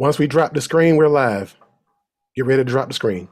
Once we drop the screen, we're live. Get ready to drop the screen.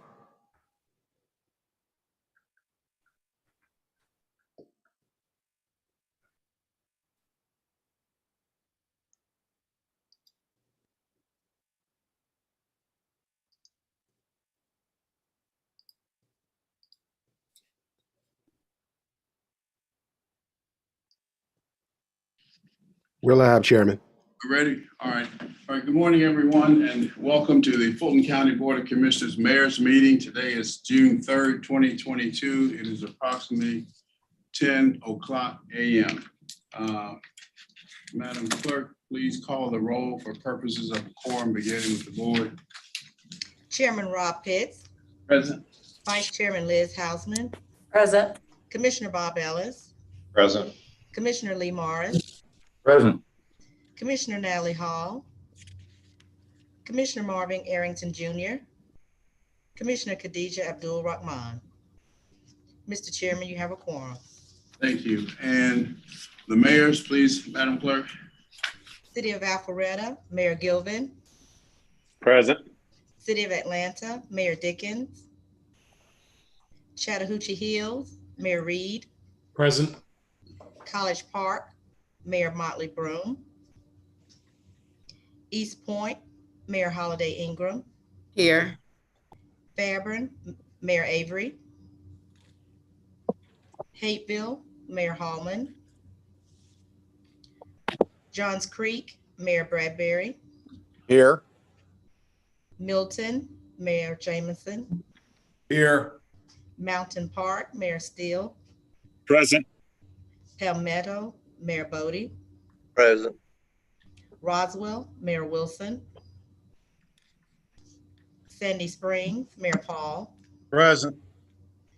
We're live, Chairman. Ready? All right. All right. Good morning, everyone, and welcome to the Fulton County Board of Commissioners Mayor's Meeting. Today is June 3rd, 2022. It is approximately 10:00 a.m. Madam Clerk, please call the roll for purposes of quorum, beginning with the board. Chairman Rob Pitts. Present. Vice Chairman Liz Hausman. Present. Commissioner Bob Ellis. Present. Commissioner Lee Morris. Present. Commissioner Natalie Hall. Commissioner Marvin Arrington Jr. Commissioner Khadija Abdul Rahman. Mr. Chairman, you have a quorum. Thank you. And the mayors, please, Madam Clerk. City of Alpharetta, Mayor Gilvin. Present. City of Atlanta, Mayor Dickens. Chattahoochee Hills, Mayor Reed. Present. College Park, Mayor Motley Broom. East Point, Mayor Holiday Ingram. Here. Fairburn, Mayor Avery. Hateville, Mayor Hallman. Johns Creek, Mayor Bradbury. Here. Milton, Mayor Jamison. Here. Mountain Park, Mayor Steele. Present. Palmetto, Mayor Bodie. Present. Roswell, Mayor Wilson. Sandy Springs, Mayor Paul. Present.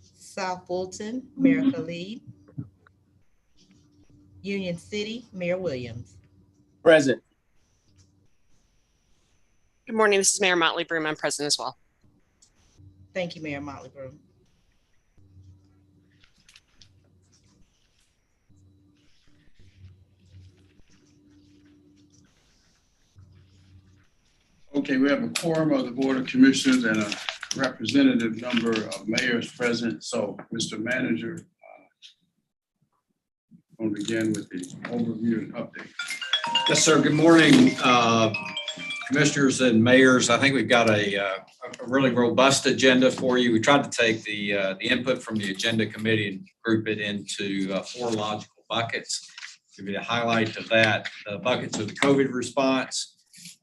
South Fulton, Mayor Khalid. Union City, Mayor Williams. Present. Good morning. This is Mayor Motley Broom. I'm present as well. Thank you, Mayor Motley Broom. Okay, we have a quorum of the Board of Commissioners and a representative number of mayors present. So, Mr. Manager, we'll begin with the overview and update. Yes, sir. Good morning, commissioners and mayors. I think we've got a really robust agenda for you. We tried to take the input from the agenda committee and group it into 4 logical buckets. Give you the highlight of that. The buckets are the COVID response,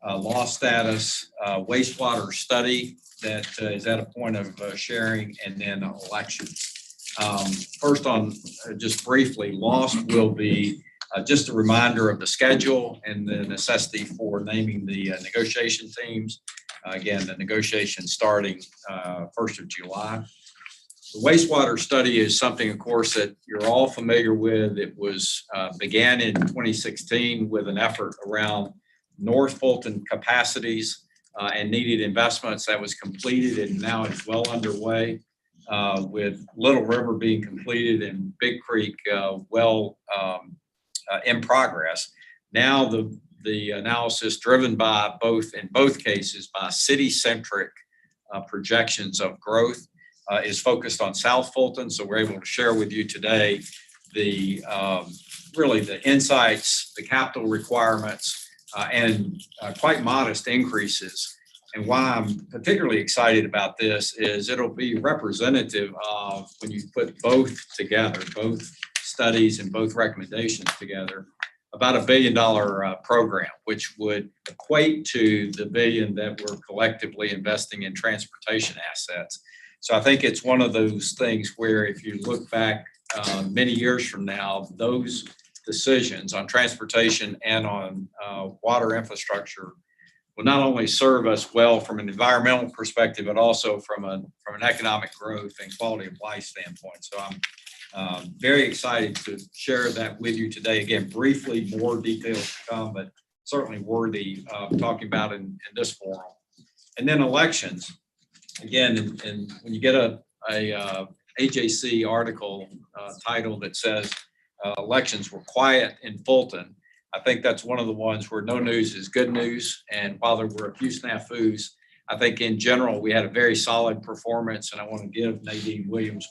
loss status, wastewater study that is at a point of sharing, and then elections. First on, just briefly, loss will be just a reminder of the schedule and the necessity for naming the negotiation teams. Again, the negotiation starting 1st of July. The wastewater study is something, of course, that you're all familiar with. It was began in 2016 with an effort around North Fulton capacities and needed investments. That was completed and now it's well underway, with Little River being completed and Big Creek in progress. Now the analysis driven by in both cases by city-centric projections of growth is focused on South Fulton. So we're able to share with you today the really the insights, the capital requirements, and quite modest increases. And why I'm particularly excited about this is it'll be representative of when you put both together, both studies and both recommendations together, about $1 billion program, which would equate to the $1 billion that we're collectively investing in transportation assets. So I think it's one of those things where if you look back many years from now, those decisions on transportation and on water infrastructure will not only serve us well from an environmental perspective, but also from an economic growth and quality of life standpoint. So I'm very excited to share that with you today. Again, briefly, more details to come, but certainly worthy of talking about in this forum. And then elections. Again, and when you get a AJC article title that says elections were quiet in Fulton, I think that's one of the ones where no news is good news. And while there were a few snafus, I think in general, we had a very solid performance. And I want to give Nadine Williams,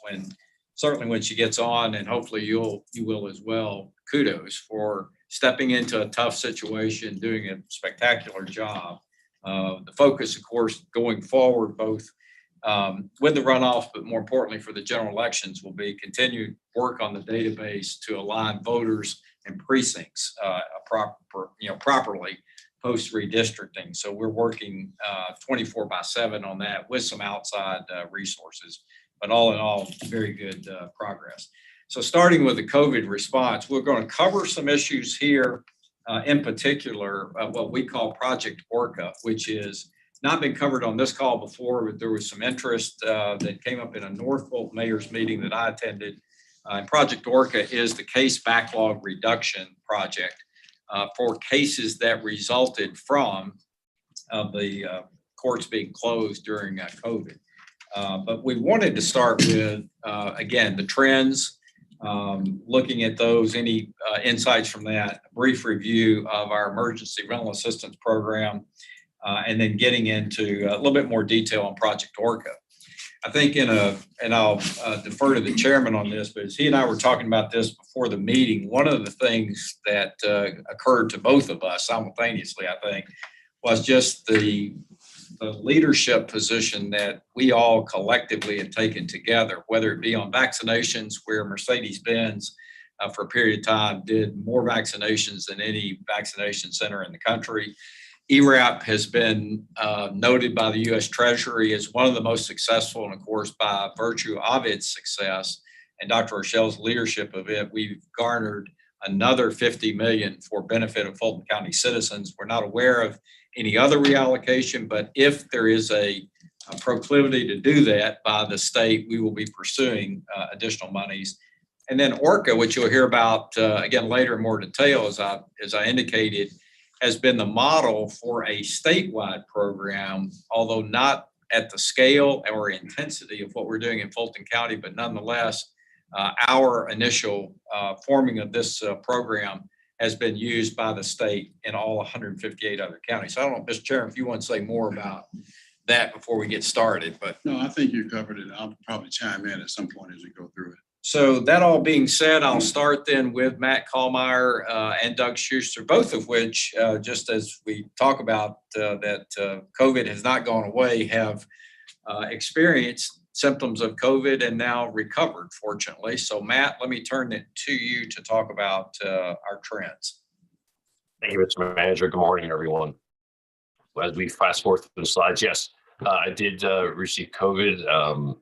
certainly when she gets on, and hopefully you will as well, kudos for stepping into a tough situation, doing a spectacular job. The focus, of course, going forward, both with the runoff, but more importantly for the general elections, will be continued work on the database to align voters and precincts properly post redistricting. So we're working 24/7 on that with some outside resources, but all in all, very good progress. So starting with the COVID response, we're going to cover some issues here, in particular, what we call Project Orca, which is not been covered on this call before, but there was some interest that came up in a Norfolk mayor's meeting that I attended. Project Orca is the case backlog reduction project for cases that resulted from the courts being closed during COVID. But we wanted to start with, again, the trends, looking at those, any insights from that, a brief review of our emergency rental assistance program, and then getting into a little bit more detail on Project Orca. I think and I'll defer to the chairman on this, but as he and I were talking about this before the meeting, one of the things that occurred to both of us simultaneously, I think, was just the leadership position that we all collectively had taken together, whether it be on vaccinations, where Mercedes-Benz for a period of time did more vaccinations than any vaccination center in the country. ERAP has been noted by the U.S. Treasury as one of the most successful, and of course, by virtue of its success and Dr. Rochelle's leadership of it, we've garnered another $50 million for benefit of Fulton County citizens. We're not aware of any other reallocation, but if there is a proclivity to do that by the state, we will be pursuing additional monies. And then Orca, which you'll hear about again later in more detail, as I indicated, has been the model for a statewide program, although not at the scale or intensity of what we're doing in Fulton County, but nonetheless, our initial forming of this program has been used by the state in all 158 other counties. So I don't know, Mr. Chairman, if you want to say more about that before we get started, but. No, I think you covered it. I'll probably chime in at some point as we go through it. So that all being said, I'll start then with Matt Caulmeyer and Doug Schuster, both of which, just as we talk about that COVID has not gone away, have experienced symptoms of COVID and now recovered, fortunately. So Matt, let me turn it to you to talk about our trends. Thank you, Mr. Manager. Good morning, everyone. As we fast forward through the slides, yes, I did receive COVID.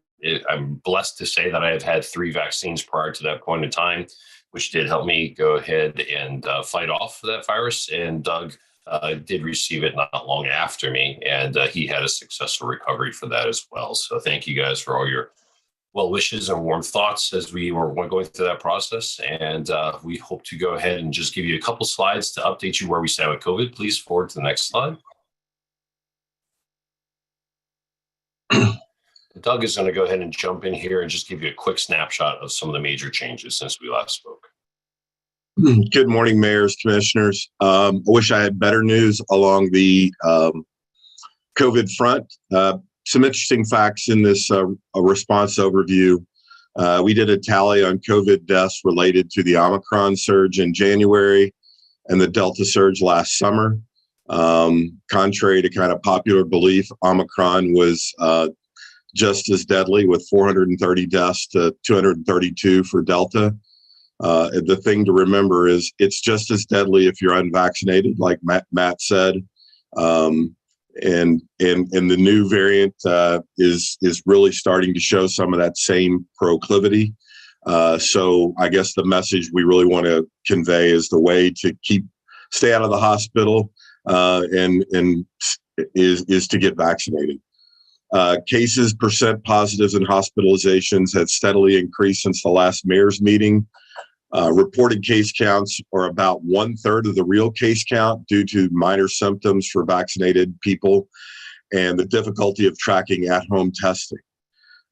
I'm blessed to say that I have had 3 vaccines prior to that point in time, which did help me go ahead and fight off that virus. And Doug did receive it not long after me, and he had a successful recovery for that as well. So thank you guys for all your well wishes and warm thoughts as we were going through that process. And we hope to go ahead and just give you a couple slides to update you where we stand with COVID. Please forward to the next slide. Doug is going to go ahead and jump in here and just give you a quick snapshot of some of the major changes since we last spoke. Good morning, mayors, commissioners. I wish I had better news along the COVID front. Some interesting facts in this response overview. We did a tally on COVID deaths related to the Omicron surge in January and the Delta surge last summer. Contrary to kind of popular belief, Omicron was just as deadly, with 430 deaths to 232 for Delta. The thing to remember is it's just as deadly if you're unvaccinated, like Matt said. And the new variant is really starting to show some of that same proclivity. So I guess the message we really want to convey is the way to stay out of the hospital and is to get vaccinated. Cases, percent positives, and hospitalizations have steadily increased since the last mayor's meeting. Reported case counts are about 1/3 of the real case count due to minor symptoms for vaccinated people and the difficulty of tracking at-home testing.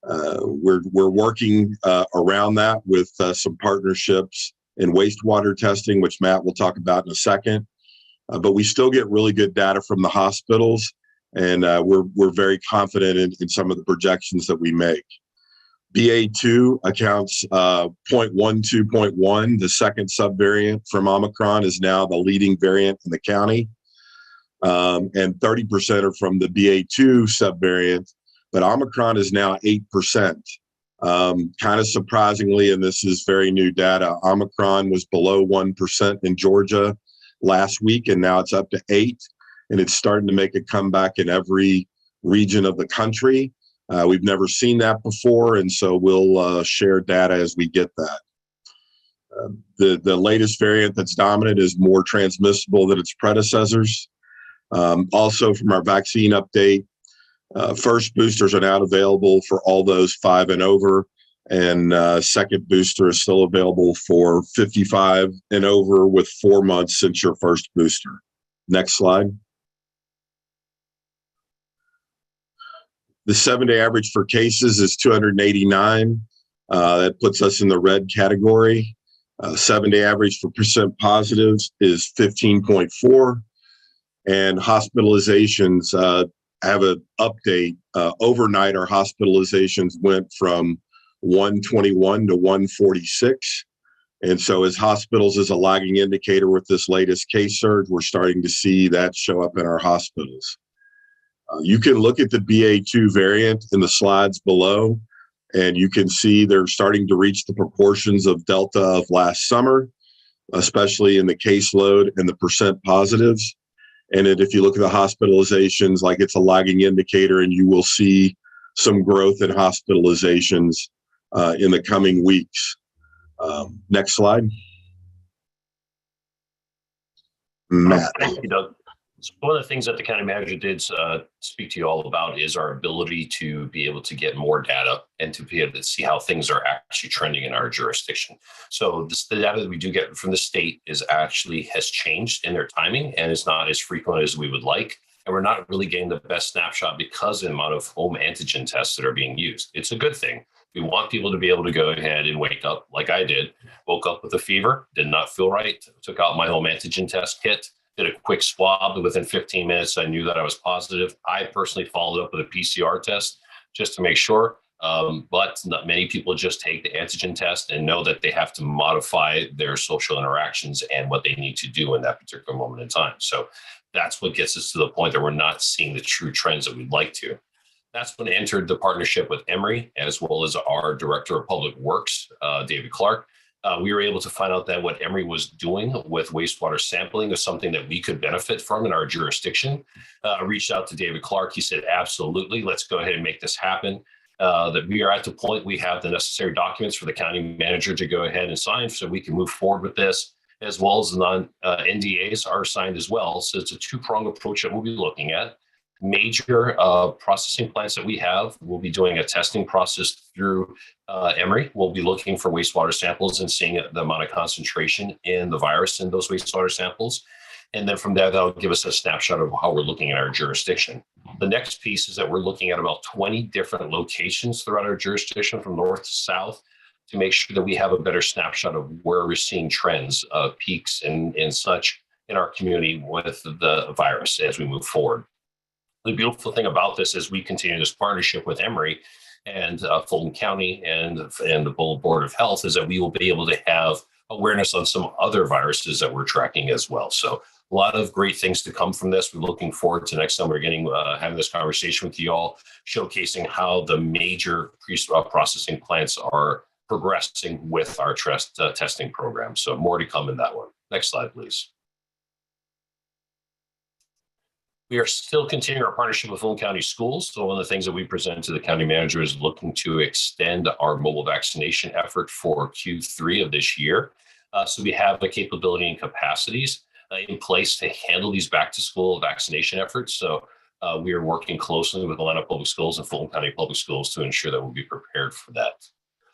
We're working around that with some partnerships in wastewater testing, which Matt will talk about in a second. But we still get really good data from the hospitals, and we're very confident in some of the projections that we make. BA2 accounts 0.12.1. The second subvariant from Omicron is now the leading variant in the county. And 30% are from the BA2 subvariant, but Omicron is now 8%. Kind of surprisingly, and this is very new data, Omicron was below 1% in Georgia last week, and now it's up to 8%, and it's starting to make a comeback in every region of the country. We've never seen that before, and so we'll share data as we get that. The latest variant that's dominant is more transmissible than its predecessors. Also, from our vaccine update, first boosters are now available for all those 5 and over, and second booster is still available for 55 and over with 4 months since your first booster. Next slide. The 7-day average for cases is 289. That puts us in the red category. 7-day average for percent positives is 15.4. And hospitalizations have an update. Overnight, our hospitalizations went from 121 to 146. And so as hospitals is a lagging indicator with this latest case surge, we're starting to see that show up in our hospitals. You can look at the BA2 variant in the slides below, and you can see they're starting to reach the proportions of Delta of last summer, especially in the caseload and the percent positives. And if you look at the hospitalizations, like it's a lagging indicator, and you will see some growth in hospitalizations in the coming weeks. Next slide. Matt. Thank you, Doug. So one of the things that the county manager did speak to you all about is our ability to be able to get more data and to be able to see how things are actually trending in our jurisdiction. So the data that we do get from the state has changed in their timing and is not as frequent as we would like. And we're not really getting the best snapshot because of the amount of home antigen tests that are being used. It's a good thing. We want people to be able to go ahead and wake up like I did, woke up with a fever, did not feel right, took out my home antigen test kit, did a quick swab. Within 15 minutes, I knew that I was positive. I personally followed up with a PCR test just to make sure. But not many people just take the antigen test and know that they have to modify their social interactions and what they need to do in that particular moment in time. So that's what gets us to the point that we're not seeing the true trends that we'd like to. That's when I entered the partnership with Emory, as well as our Director of Public Works, David Clarke. We were able to find out that what Emory was doing with wastewater sampling was something that we could benefit from in our jurisdiction. I reached out to David Clarke. He said, absolutely, let's go ahead and make this happen. That we are at the point we have the necessary documents for the county manager to go ahead and sign so we can move forward with this, as well as the non-NDAs are signed as well. So it's a two-pronged approach that we'll be looking at. Major processing plants that we have, we'll be doing a testing process through Emory. We'll be looking for wastewater samples and seeing the amount of concentration in the virus in those wastewater samples. And then from there, that'll give us a snapshot of how we're looking at our jurisdiction. The next piece is that we're looking at about 20 different locations throughout our jurisdiction from north to south to make sure that we have a better snapshot of where we're seeing trends, peaks and such in our community with the virus as we move forward. The beautiful thing about this is we continue this partnership with Emory and Fulton County and the Board of Health is that we will be able to have awareness on some other viruses that we're tracking as well. So a lot of great things to come from this. We're looking forward to next time we're having this conversation with you all, showcasing how the major processing plants are progressing with our testing program. So more to come in that one. Next slide, please. We are still continuing our partnership with Fulton County Schools. So one of the things that we present to the county manager is looking to extend our mobile vaccination effort for Q3 of this year. So we have the capability and capacities in place to handle these back to school vaccination efforts. So we are working closely with Atlanta Public Schools and Fulton County Public Schools to ensure that we'll be prepared for that.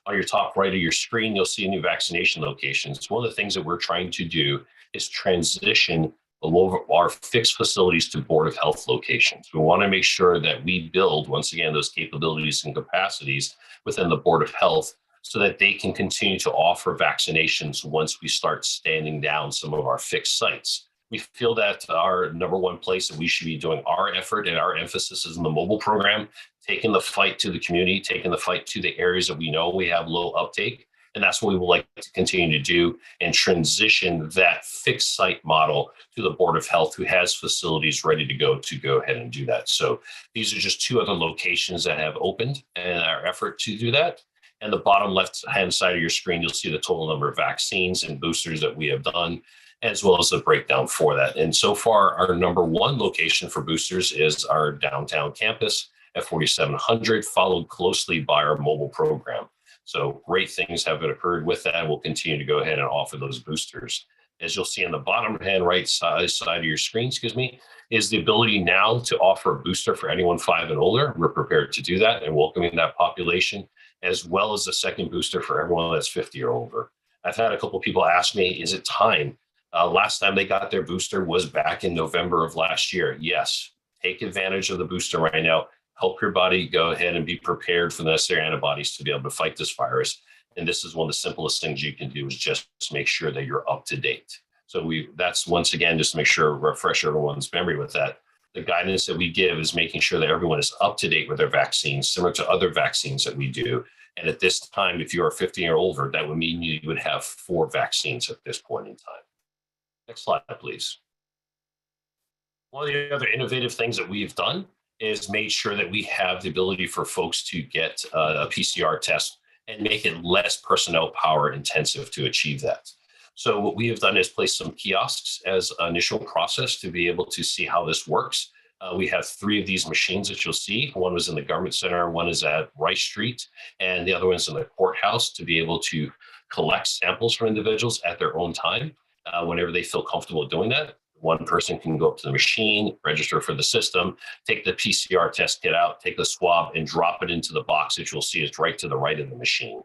On your top right of your screen, you'll see new vaccination locations. One of the things that we're trying to do is transition our fixed facilities to Board of Health locations. We want to make sure that we build, once again, those capabilities and capacities within the Board of Health so that they can continue to offer vaccinations once we start standing down some of our fixed sites. We feel that our number one place that we should be doing our effort and our emphasis is in the mobile program, taking the fight to the community, taking the fight to the areas that we know we have low uptake. And that's what we would like to continue to do and transition that fixed site model to the Board of Health, who has facilities ready to go ahead and do that. So these are just two other locations that have opened in our effort to do that. And the bottom left-hand side of your screen, you'll see the total number of vaccines and boosters that we have done, as well as the breakdown for that. And so far, our number one location for boosters is our downtown campus at 4700, followed closely by our mobile program. So great things have occurred with that. We'll continue to go ahead and offer those boosters. As you'll see on the bottom right side of your screen, is the ability now to offer a booster for anyone 5 and older. We're prepared to do that and welcoming that population, as well as the second booster for everyone that's 50 or over. I've had a couple of people ask me, is it time? Last time they got their booster was back in November of last year. Yes, take advantage of the booster right now. Help your body go ahead and be prepared for the necessary antibodies to be able to fight this virus. And this is one of the simplest things you can do, is just make sure that you're up to date. So that's once again, just to make sure, refresh everyone's memory with that. The guidance that we give is making sure that everyone is up to date with their vaccines, similar to other vaccines that we do. And at this time, if you are 50 or older, that would mean you would have 4 vaccines at this point in time. Next slide, please. One of the other innovative things that we've done is made sure that we have the ability for folks to get a PCR test and make it less personnel power intensive to achieve that. So what we have done is place some kiosks as an initial process to be able to see how this works. We have 3 of these machines that you'll see. One was in the Government Center, one is at Rice Street, and the other one's in the courthouse, to be able to collect samples from individuals at their own time whenever they feel comfortable doing that. One person can go up to the machine, register for the system, take the PCR test kit out, take the swab, and drop it into the box that you'll see is right to the right of the machine.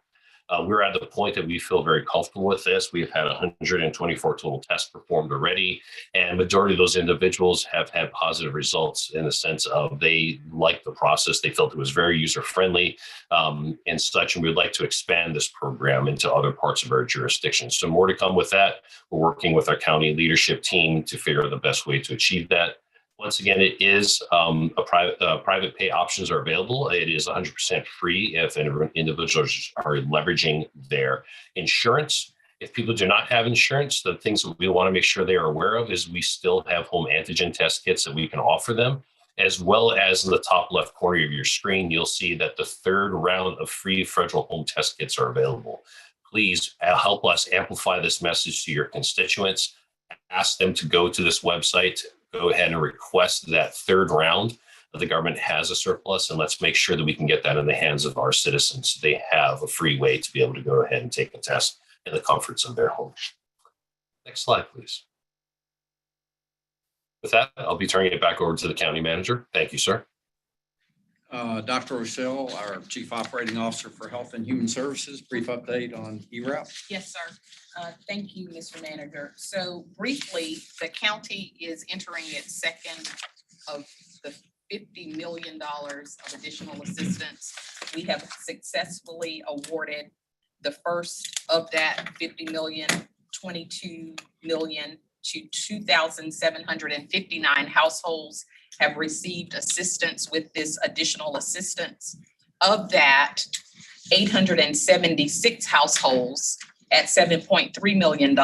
We're at the point that we feel very comfortable with this. We've had 124 total tests performed already, and majority of those individuals have had positive results in the sense of they liked the process. They felt it was very user-friendly and such, and we'd like to expand this program into other parts of our jurisdiction. So more to come with that. We're working with our county leadership team to figure out the best way to achieve that. Once again, it is private pay options are available. It is 100% free if individuals are leveraging their insurance. If people do not have insurance, the things that we want to make sure they are aware of is we still have home antigen test kits that we can offer them, as well as in the top left corner of your screen, you'll see that the 3rd round of free federal home test kits are available. Please help us amplify this message to your constituents. Ask them to go to this website, go ahead and request that 3rd round. The government has a surplus, and let's make sure that we can get that in the hands of our citizens so they have a free way to be able to go ahead and take a test in the comforts of their home. Next slide, please. With that, I'll be turning it back over to the county manager. Thank you, sir. Dr. Rochelle, our Chief Operating Officer for Health and Human Services, brief update on ERAP. Yes, sir. Thank you, Mr. Manager. So briefly, the county is entering its second of the $50 million of additional assistance. We have successfully awarded the first of that 50 million, 22 million to 2,759 households have received assistance with this additional assistance. Of that, 876 households at $7.3 million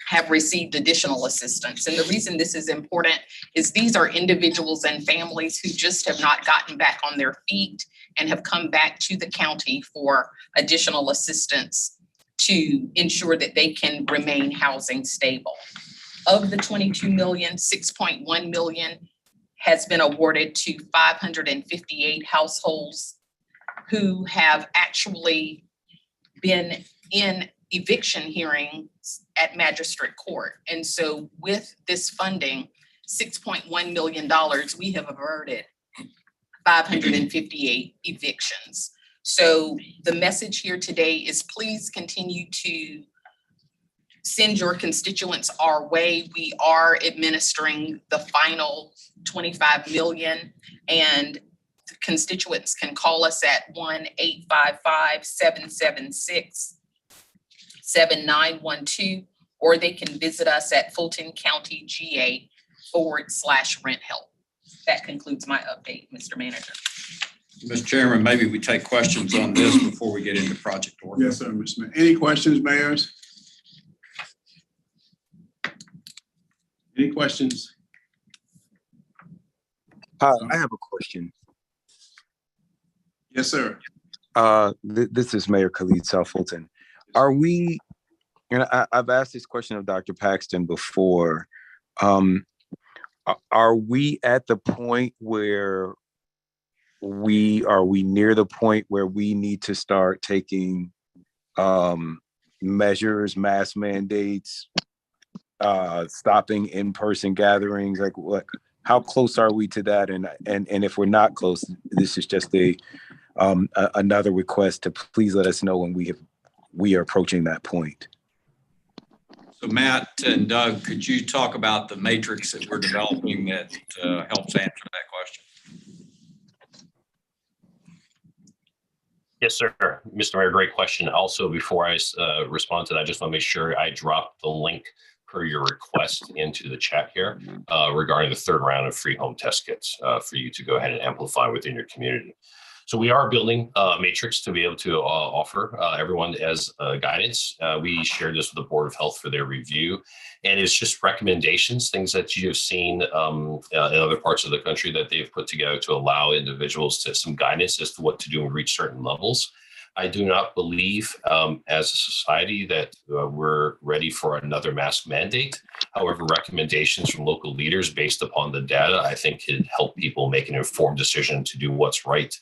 have received additional assistance. And the reason this is important is these are individuals and families who just have not gotten back on their feet and have come back to the county for additional assistance to ensure that they can remain housing stable. Of the 22 million, 6.1 million has been awarded to 558 households who have actually been in eviction hearings at Magistrate Court. And so with this funding, $6.1 million, we have averted 558 evictions. So the message here today is please continue to send your constituents our way. We are administering the final 25 million, and constituents can call us at 1-855-776-7912, or they can visit us at fultoncountyga.org/rent help. That concludes my update, Mr. Manager. Mr. Chairman, maybe we take questions on this before we get into project order. Yes, sir, Mr. Mayor. Any questions, mayors? Any questions? Hi, I have a question. Yes, sir. This is Mayor Khalid South Fulton. Are we, and I've asked this question of Dr. Paxton before, are we at the point where are we near the point where we need to start taking measures, mass mandates, stopping in-person gatherings? Like what, how close are we to that? And if we're not close, this is just another request to please let us know when we are approaching that point. So Matt and Doug, could you talk about the matrix that we're developing that helps answer that question? Yes, sir. Mr. Mayor, great question. Also, before I respond to that, I just want to make sure I drop the link per your request into the chat here regarding the third round of free home test kits for you to go ahead and amplify within your community. So we are building a matrix to be able to offer everyone as guidance. We shared this with the Board of Health for their review, and it's just recommendations, things that you have seen in other parts of the country that they've put together to allow individuals to some guidance as to what to do and reach certain levels. I do not believe as a society that we're ready for another mask mandate. However, recommendations from local leaders based upon the data, I think could help people make an informed decision to do what's right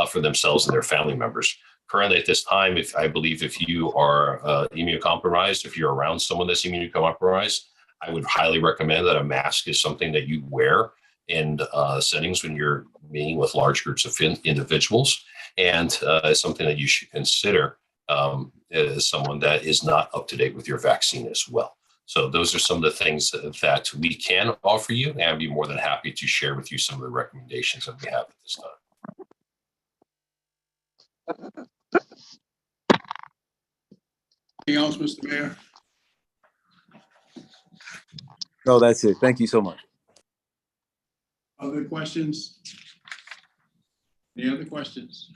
for themselves and their family members. Currently at this time, I believe if you are immunocompromised, if you're around someone that's immunocompromised, I would highly recommend that a mask is something that you wear in settings when you're meeting with large groups of individuals, and something that you should consider as someone that is not up to date with your vaccine as well. So those are some of the things that we can offer you, and I'd be more than happy to share with you some of the recommendations that we have at this time. Anything else, Mr. Mayor? No, that's it. Thank you so much. Other questions? Any other questions?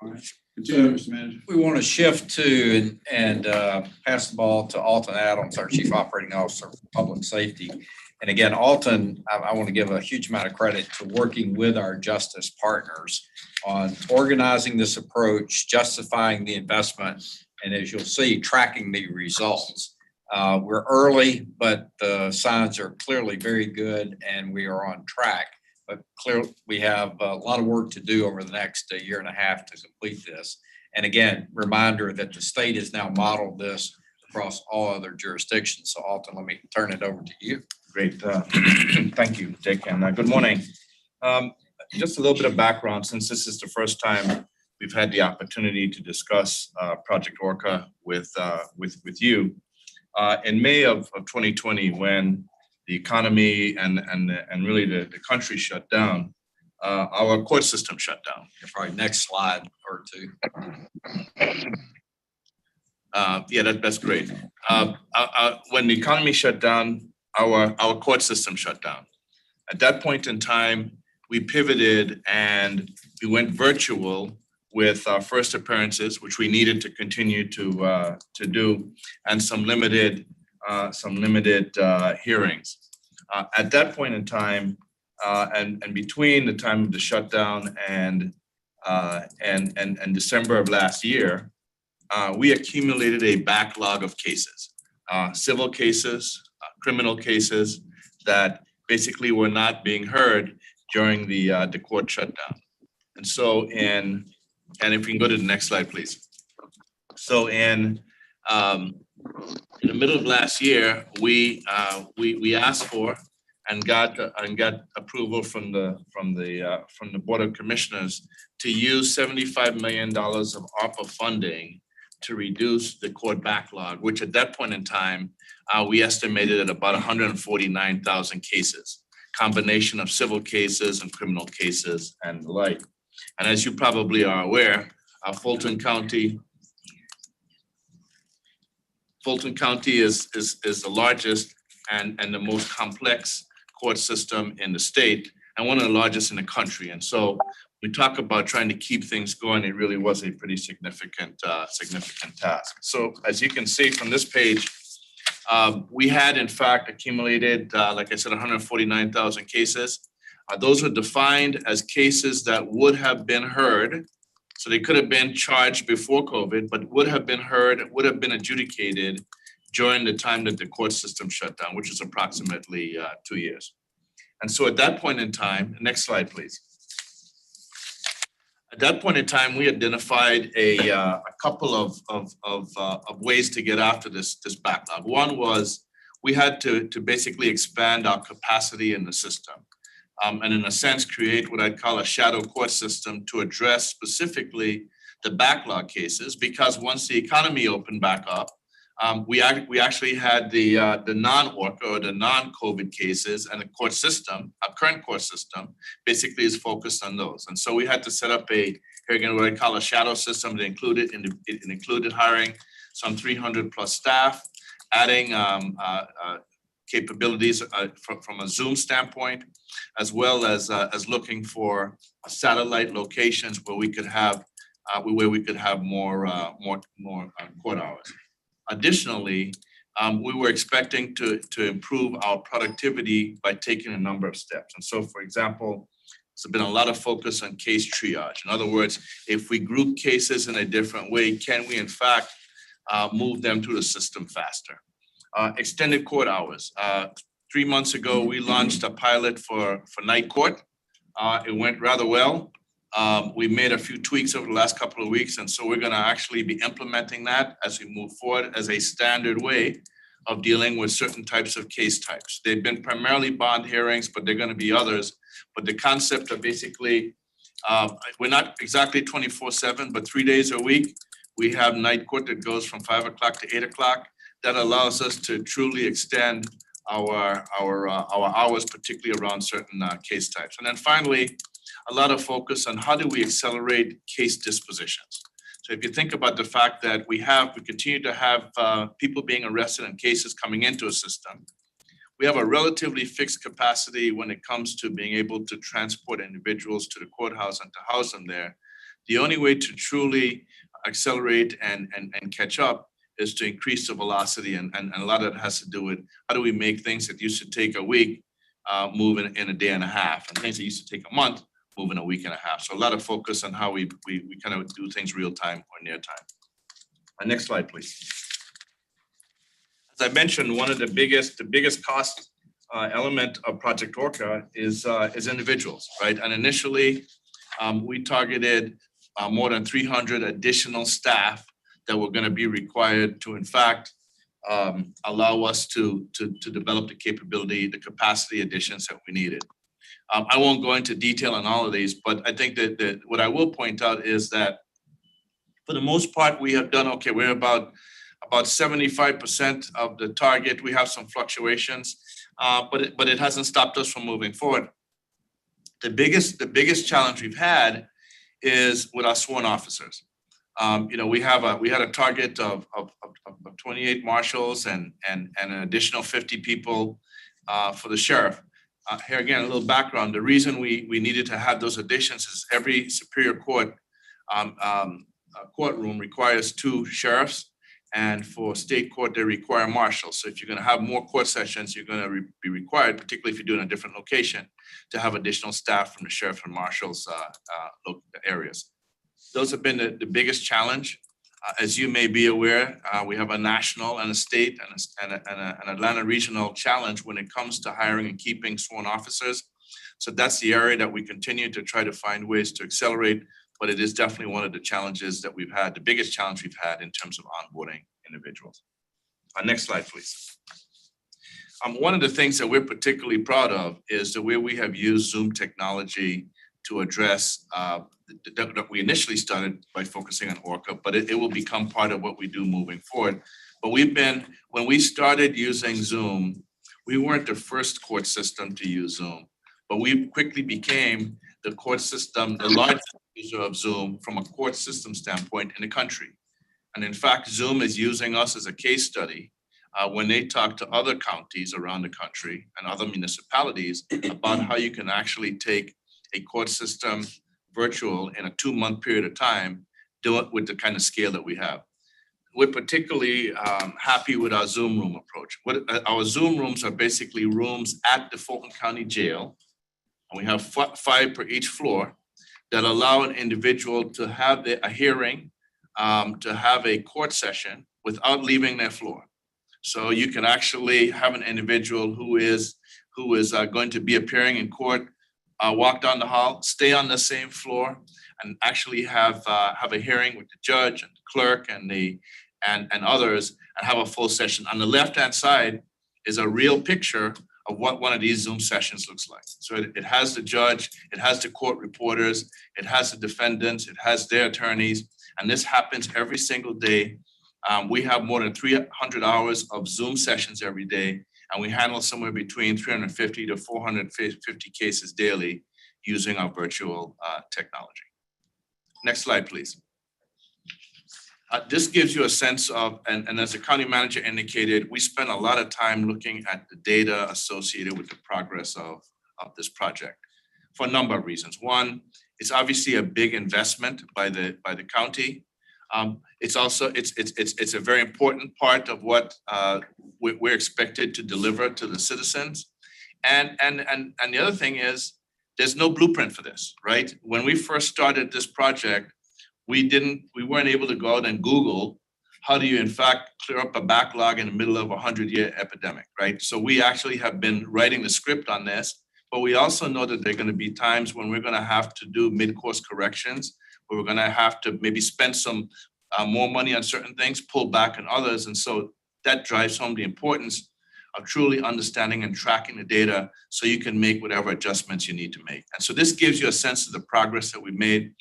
All right, continue, Mr. Manager. We want to shift to and pass the ball to Alton Adams, our Chief Operating Officer for Public Safety. And again, Alton, I want to give a huge amount of credit to working with our justice partners on organizing this approach, justifying the investment, and as you'll see, tracking the results. We're early, but the signs are clearly very good and we are on track. But clearly, we have a lot of work to do over the next year and a half to complete this. And again, reminder that the state has now modeled this across all other jurisdictions. So Alton, let me turn it over to you. Great. Thank you, Dick, and good morning. Just a little bit of background, since this is the first time we've had the opportunity to discuss Project Orca with you. In May of 2020, when the economy and really the country shut down, our court system shut down. Probably next slide or two. Yeah, that's great. When the economy shut down, our court system shut down. At that point in time, we pivoted and we went virtual with our first appearances, which we needed to continue to do, and some limited hearings. At that point in time, and between the time of the shutdown and December of last year, we accumulated a backlog of cases, civil cases, criminal cases that basically were not being heard during the court shutdown. And so and if we can go to the next slide, please. So in the middle of last year, we asked for and got approval from the Board of Commissioners to use $75 million of ARPA funding to reduce the court backlog, which at that point in time, we estimated at about 149,000 cases. combination of civil cases and criminal cases and the like. And as you probably are aware, Fulton County is the largest and the most complex court system in the state and one of the largest in the country. And so we talk about trying to keep things going. It really was a pretty significant task. So as you can see from this page, we had in fact accumulated, like I said, 149,000 cases. Those are defined as cases that would have been heard. So they could have been charged before COVID, but would have been heard, would have been adjudicated during the time that the court system shut down, which is approximately 2 years. And so at that point in time, next slide, please. At that point in time, we identified a couple of ways to get after this backlog. One was we had to basically expand our capacity in the system. And in a sense, create what I'd call a shadow court system to address specifically the backlog cases, because once the economy opened back up, we actually had the non-ORCA or the non-COVID cases, and the court system, our current court system, basically is focused on those. And so we had to set up here again what I call a shadow system that included hiring some 300 plus staff, adding capabilities from a Zoom standpoint, as well as looking for satellite locations where we could have more court hours. Additionally, we were expecting to improve our productivity by taking a number of steps. And so, for example, there's been a lot of focus on case triage. In other words, if we group cases in a different way, can we in fact move them through the system faster? Extended court hours. 3 months ago, we launched a pilot for night court. It went rather well. We made a few tweaks over the last couple of weeks, and so we're going to actually be implementing that as we move forward as a standard way of dealing with certain types of case types. They've been primarily bond hearings, but they're going to be others. But the concept of basically, we're not exactly 24/7, but 3 days a week, we have night court that goes from 5 o'clock to 8 o'clock. That allows us to truly extend our hours, particularly around certain case types. And then finally, a lot of focus on how do we accelerate case dispositions. So if you think about the fact that we continue to have people being arrested and cases coming into a system, we have a relatively fixed capacity when it comes to being able to transport individuals to the courthouse and to house them there. The only way to truly accelerate and catch up is to increase the velocity, and a lot of it has to do with how do we make things that used to take a week move in a day and a half, and things that used to take a month move in a week and a half. So a lot of focus on how we kind of do things real time or near time. Next slide, please. As I mentioned, one of the biggest cost element of Project Orca is individuals, right? And initially, we targeted more than 300 additional staff that were going to be required to, in fact, allow us to develop the capability, the capacity additions that we needed. I won't go into detail on all of these, but I think that what I will point out is that for the most part, we have done okay. We're about 75% of the target. We have some fluctuations, but it hasn't stopped us from moving forward. The biggest challenge we've had is with our sworn officers. We had a target of 28 marshals and an additional 50 people for the sheriff. Here again, a little background. The reason we needed to have those additions is every superior court courtroom requires 2 sheriffs, and for state court they require marshals. So if you're going to have more court sessions, you're going to be required, particularly if you're doing a different location, to have additional staff from the sheriff and marshals areas. Those have been the biggest challenge. As you may be aware, we have a national and a state and an Atlanta regional challenge when it comes to hiring and keeping sworn officers. So that's the area that we continue to try to find ways to accelerate, but it is definitely one of the challenges that we've had, the biggest challenge we've had in terms of onboarding individuals. Next slide, please. One of the things that we're particularly proud of is the way we have used Zoom technology to address that we initially started by focusing on ORCA, but it will become part of what we do moving forward. But when we started using Zoom, We weren't the first court system to use Zoom, but we quickly became the court system, the largest user of Zoom from a court system standpoint in the country. And in fact, Zoom is using us as a case study when they talk to other counties around the country and other municipalities about how you can actually take a court system virtual in a 2-month period of time, do it with the kind of scale that we have. We're particularly happy with our Zoom room approach. Our Zoom rooms are basically rooms at the Fulton County Jail. And we have 5 per each floor that allow an individual to have a hearing, to have a court session without leaving their floor. So you can actually have an individual who is going to be appearing in court, walk down the hall, stay on the same floor, and actually have a hearing with the judge and the clerk and others, and have a full session. On the left-hand side is a real picture of what one of these Zoom sessions looks like. So it has the judge, it has the court reporters, it has the defendants, it has their attorneys, and this happens every single day. We have more than 300 hours of Zoom sessions every day, and we handle somewhere between 350 to 450 cases daily using our virtual technology. Next slide, please. This gives you a sense of, and as the county manager indicated, we spent a lot of time looking at the data associated with the progress of this project for a number of reasons. One, it's obviously a big investment by the county. It's also, it's a very important part of what we're expected to deliver to the citizens. And the other thing is, there's no blueprint for this, right? When we first started this project, we weren't able to go out and Google how do you in fact clear up a backlog in the middle of a 100-year epidemic, right? So we actually have been writing the script on this, but we also know that there are going to be times when we're going to have to do mid-course corrections, where we're going to have to maybe spend some more money on certain things, pull back on others. And so that drives home the importance of truly understanding and tracking the data so you can make whatever adjustments you need to make. And so this gives you a sense of the progress that we made.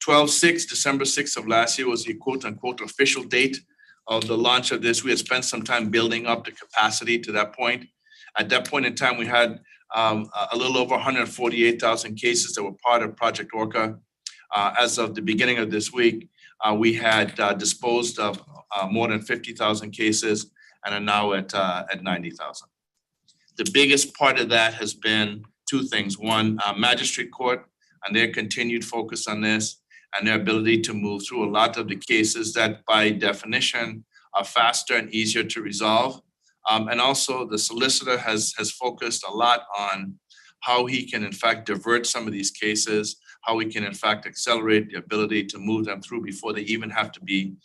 December 6th of last year was the quote unquote official date of the launch of this. We had spent some time building up the capacity to that point. At that point in time, we had a little over 148,000 cases that were part of Project Orca. As of the beginning of this week, we had disposed of more than 50,000 cases and are now at 90,000. The biggest part of that has been 2 things. One, Magistrate Court and their continued focus on this, and their ability to move through a lot of the cases that by definition are faster and easier to resolve. And also the solicitor has focused a lot on how he can in fact divert some of these cases, how we can in fact accelerate the ability to move them through before they even have to be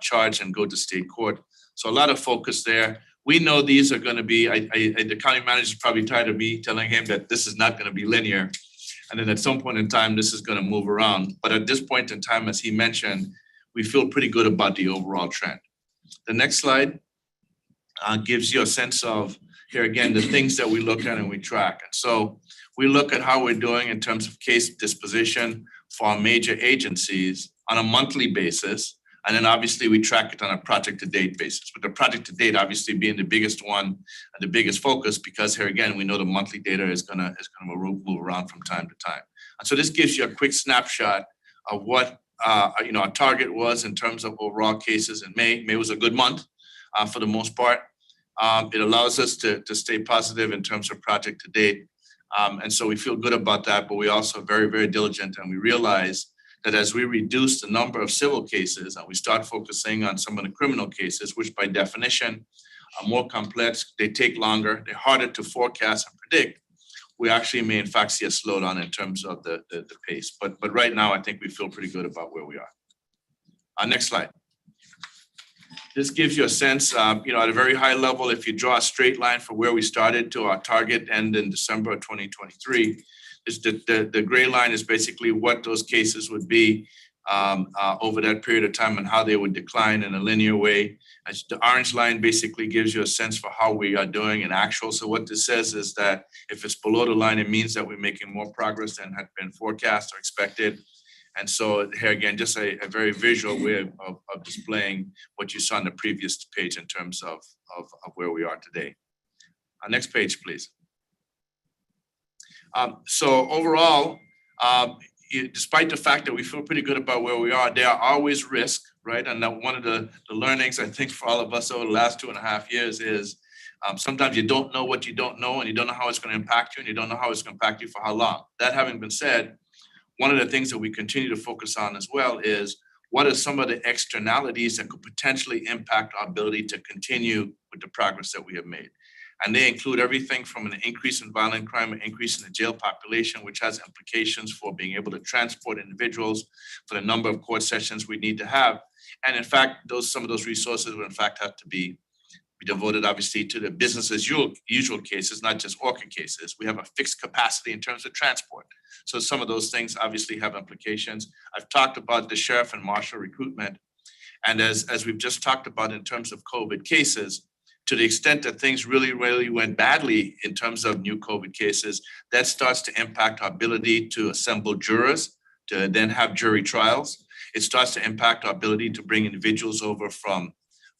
charged and go to state court. So a lot of focus there. We know these are going to be, the county manager is probably tired of me telling him that this is not going to be linear. And then at some point in time, this is going to move around. But at this point in time, as he mentioned, we feel pretty good about the overall trend. The next slide gives you a sense of, here again, the things that we look at and we track. And so we look at how we're doing in terms of case disposition for our major agencies on a monthly basis. And then obviously we track it on a project to date basis, with the project to date obviously being the biggest one and the biggest focus, because here again, we know the monthly data is gonna move around from time to time. And so this gives you a quick snapshot of what our target was in terms of overall cases in May. May was a good month for the most part. It allows us to stay positive in terms of project to date. And so we feel good about that, but we also are very, very diligent, and we realize that as we reduce the number of civil cases and we start focusing on some of the criminal cases, which by definition are more complex, they take longer, they're harder to forecast and predict, we actually may in fact see a slowdown in terms of the pace. But right now, I think we feel pretty good about where we are. Next slide. This gives you a sense, at a very high level, if you draw a straight line from where we started to our target end in December of 2023, the gray line is basically what those cases would be over that period of time and how they would decline in a linear way. As the orange line basically gives you a sense for how we are doing in actual. So what this says is that if it's below the line, it means that we're making more progress than had been forecast or expected. And so here again, just a very visual way of displaying what you saw on the previous page in terms of where we are today. Next page, please. So overall, despite the fact that we feel pretty good about where we are, there are always risks, right? And one of the learnings I think for all of us over the last 2.5 years is sometimes you don't know what you don't know, and you don't know how it's going to impact you, and you don't know how it's going to impact you for how long. That having been said, one of the things that we continue to focus on as well is what are some of the externalities that could potentially impact our ability to continue with the progress that we have made. And they include everything from an increase in violent crime, an increase in the jail population, which has implications for being able to transport individuals, for the number of court sessions we need to have. And in fact, some of those resources will in fact have to be devoted obviously to the business as usual cases, not just orchid cases. We have a fixed capacity in terms of transport. So some of those things obviously have implications. I've talked about the sheriff and marshal recruitment. And as we've just talked about in terms of COVID cases, to the extent that things really went badly in terms of new COVID cases, that starts to impact our ability to assemble jurors, to then have jury trials. It starts to impact our ability to bring individuals over from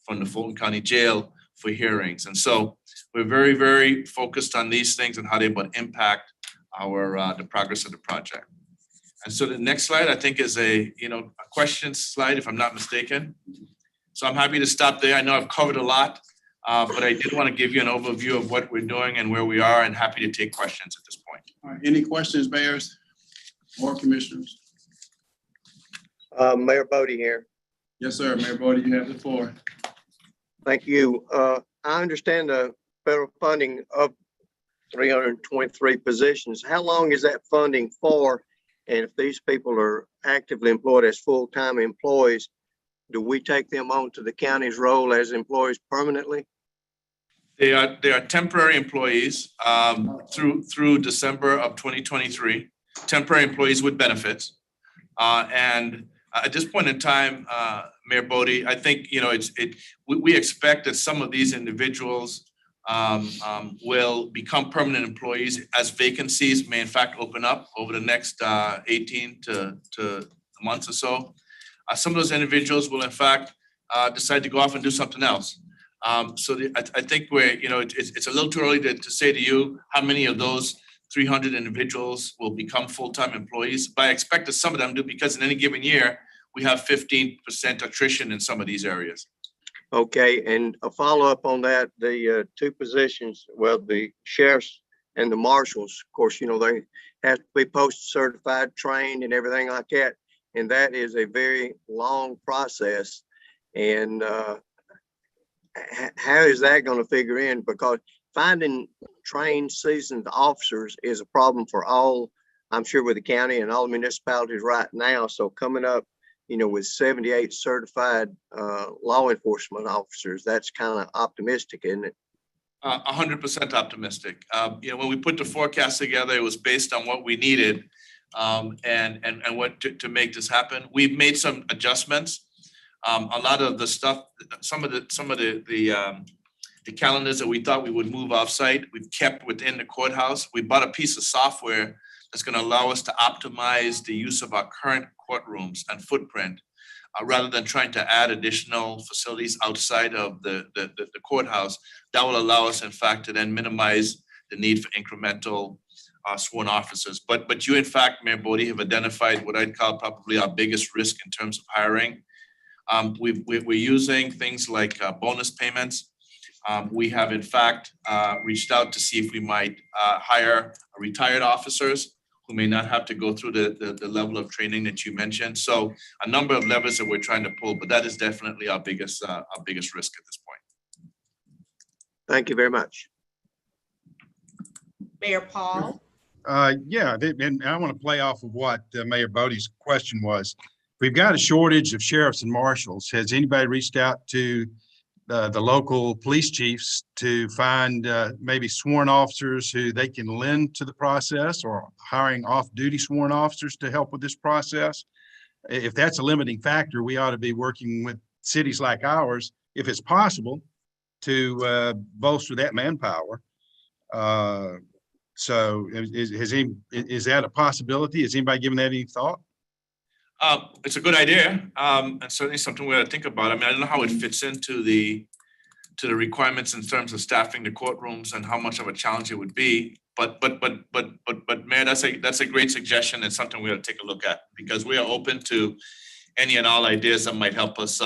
the Fulton County Jail for hearings. And so we're very, very focused on these things and how they would impact the progress of the project. And so the next slide, I think, is a question slide, if I'm not mistaken. So I'm happy to stop there. I know I've covered a lot, but I did want to give you an overview of what we're doing and where we are, and happy to take questions at this point. All right, any questions, mayors or commissioners? Mayor Bodie here. Yes, sir. Mayor Bodie, you have the floor. Thank you. I understand the federal funding of 323 positions. How long is that funding for? And if these people are actively employed as full-time employees, do we take them on to the county's role as employees permanently? They are temporary employees through December of 2023, temporary employees with benefits. And at this point in time, Mayor Bodie, I think we expect that some of these individuals will become permanent employees as vacancies may in fact open up over the next 18 to months or so. Some of those individuals will in fact decide to go off and do something else. I think it's a little too early to say to you how many of those 300 individuals will become full-time employees, but I expect that some of them do, because in any given year, we have 15% attrition in some of these areas. Okay, and a follow-up on that, the two positions, well, the sheriffs and the marshals, of course, they have to be post-certified, trained and everything like that. And that is a very long process. And how is that going to figure in? Because finding trained, seasoned officers is a problem for all, I'm sure, with the county and all the municipalities right now. So coming up, with 78 certified law enforcement officers, that's kind of optimistic, isn't it? 100% optimistic. When we put the forecast together, it was based on what we needed and what to make this happen. We've made some adjustments. A lot of the stuff, some of the calendars that we thought we would move offsite, we've kept within the courthouse. We bought a piece of software that's going to allow us to optimize the use of our current courtrooms and footprint, rather than trying to add additional facilities outside of the courthouse. That will allow us, in fact, to then minimize the need for incremental sworn officers. But you, in fact, Mayor Bodie, have identified what I'd call probably our biggest risk in terms of hiring. We're using things like bonus payments. We have, in fact, reached out to see if we might hire retired officers who may not have to go through the level of training that you mentioned. So a number of levers that we're trying to pull, but that is definitely our biggest risk at this point. Thank you very much. Mayor Paul. Yeah, and I want to play off of what Mayor Bodie's question was. We've got a shortage of sheriffs and marshals. Has anybody reached out to the local police chiefs to find maybe sworn officers who they can lend to the process, or hiring off-duty sworn officers to help with this process? If that's a limiting factor, we ought to be working with cities like ours, if it's possible, to bolster that manpower. So is that a possibility? Has anybody given that any thought? It's a good idea, and certainly something we ought to think about. I mean, I don't know how it fits into the to the requirements in terms of staffing the courtrooms and how much of a challenge it would be. But Mayor, that's a great suggestion and something we ought to take a look at, because we are open to any and all ideas that might help us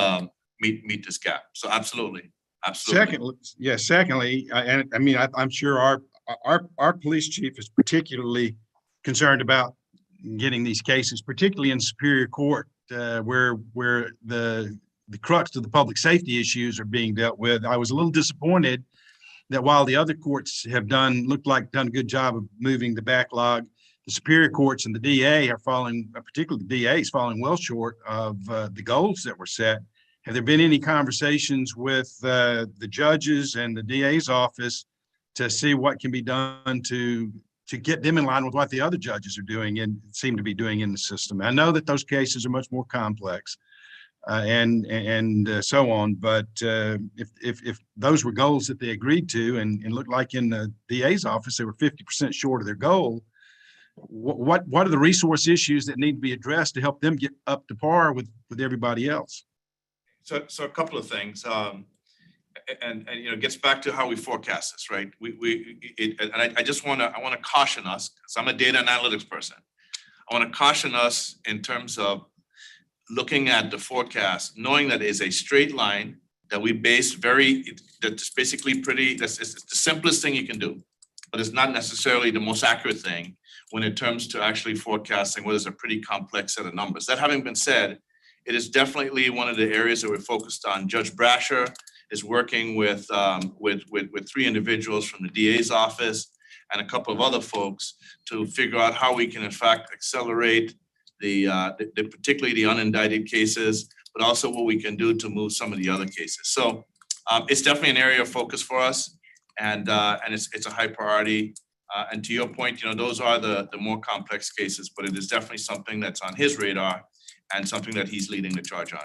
meet this gap. So absolutely. Secondly, and I mean, I'm sure our police chief is particularly concerned about getting these cases, particularly in Superior Court, where the crux of the public safety issues are being dealt with. I was a little disappointed that while the other courts have done a good job of moving the backlog, the Superior Courts and the DA are falling, particularly the DA is falling well short of the goals that were set. Have there been any conversations with the judges and the DA's office to see what can be done to get them in line with what the other judges are doing and seem to be doing in the system? I know that those cases are much more complex and so on, but if those were goals that they agreed to and looked like in the DA's office, they were 50% short of their goal, what are the resource issues that need to be addressed to help them get up to par with everybody else? So a couple of things, and it gets back to how we forecast this, right? I just want to caution us, because I'm a data and analytics person. I want to caution us in terms of looking at the forecast, knowing that it's a straight line that we base that's basically it's the simplest thing you can do, but it's not necessarily the most accurate thing when it comes to actually forecasting what is a pretty complex set of numbers. That having been said, it is definitely one of the areas that we're focused on. Judge Brasher is working with 3 individuals from the DA's office and a couple of other folks to figure out how we can in fact accelerate particularly the unindicted cases, but also what we can do to move some of the other cases. So it's definitely an area of focus for us, and it's a high priority. And to your point, those are the more complex cases, but it is definitely something that's on his radar and something that he's leading the charge on.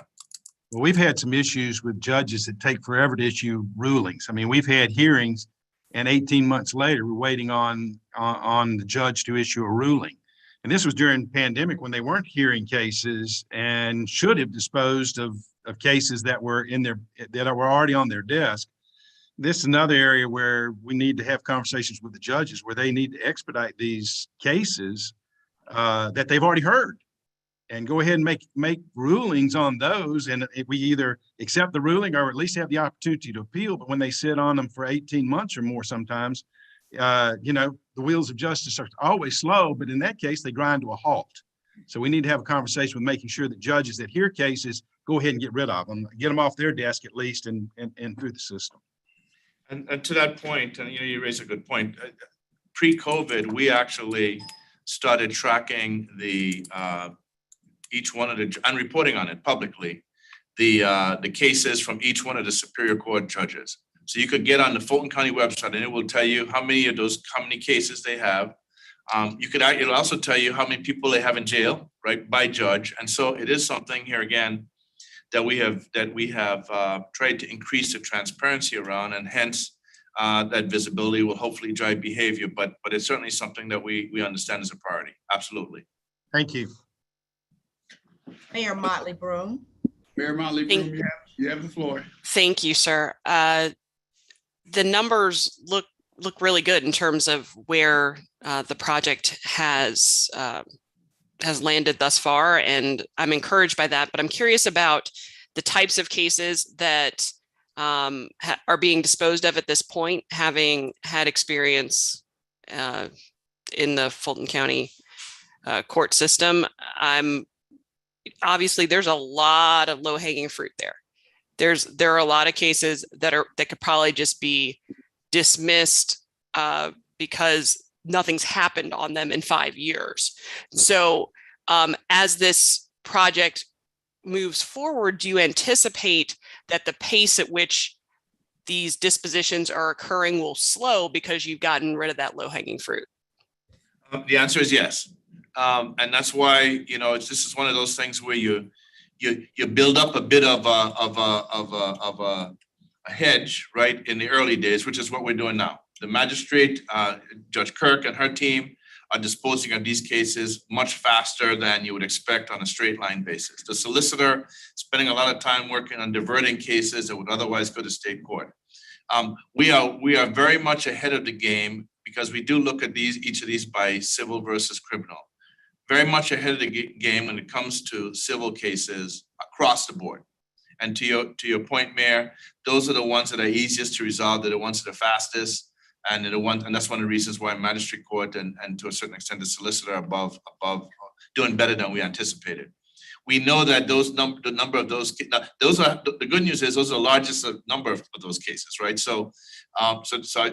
Well, we've had some issues with judges that take forever to issue rulings. I mean, we've had hearings, and 18 months later, we're waiting on the judge to issue a ruling. And this was during the pandemic when they weren't hearing cases and should have disposed of cases that were already on their desk. This is another area where we need to have conversations with the judges, where they need to expedite these cases that they've already heard, and go ahead and make rulings on those. And if we either accept the ruling or at least have the opportunity to appeal, but when they sit on them for 18 months or more, sometimes, the wheels of justice are always slow, but in that case, they grind to a halt. So we need to have a conversation with making sure that judges that hear cases, go ahead and get rid of them, get them off their desk at least and through the system. And to that point, and you raise a good point, pre-COVID, we actually started tracking each one of and reporting on it publicly, the cases from each one of the Superior Court judges. So you could get on the Fulton County website and it will tell you how many cases they have. It'll also tell you how many people they have in jail, right, by judge. And so it is something here again that we have tried to increase the transparency around, and hence that visibility will hopefully drive behavior. But it's certainly something that we understand as a priority. Absolutely. Thank you. Mayor Motley Broom. Mayor Motley Broom, you have the floor. Thank you, sir. The numbers look really good in terms of where the project has landed thus far, and I'm encouraged by that. But I'm curious about the types of cases that are being disposed of at this point, having had experience in the Fulton County court system. Obviously, there's a lot of low-hanging fruit there. There are a lot of cases that could probably just be dismissed because nothing's happened on them in 5 years. So as this project moves forward, do you anticipate that the pace at which these dispositions are occurring will slow because you've gotten rid of that low-hanging fruit? The answer is yes. And that's why, this is one of those things where you build up a bit of a hedge, right, in the early days, which is what we're doing now. The magistrate, Judge Clarke and her team are disposing of these cases much faster than you would expect on a straight line basis. The solicitor spending a lot of time working on diverting cases that would otherwise go to state court. We are very much ahead of the game because we do look at each of these by civil versus criminal. Very much ahead of the game when it comes to civil cases across the board. And to your point, Mayor, those are the ones that are easiest to resolve. They're the ones that are fastest, and they're the ones, and that's one of the reasons why Magistrate Court and to a certain extent the solicitor are above doing better than we anticipated. We know that the number of those the good news is those are the largest number of those cases, right? So I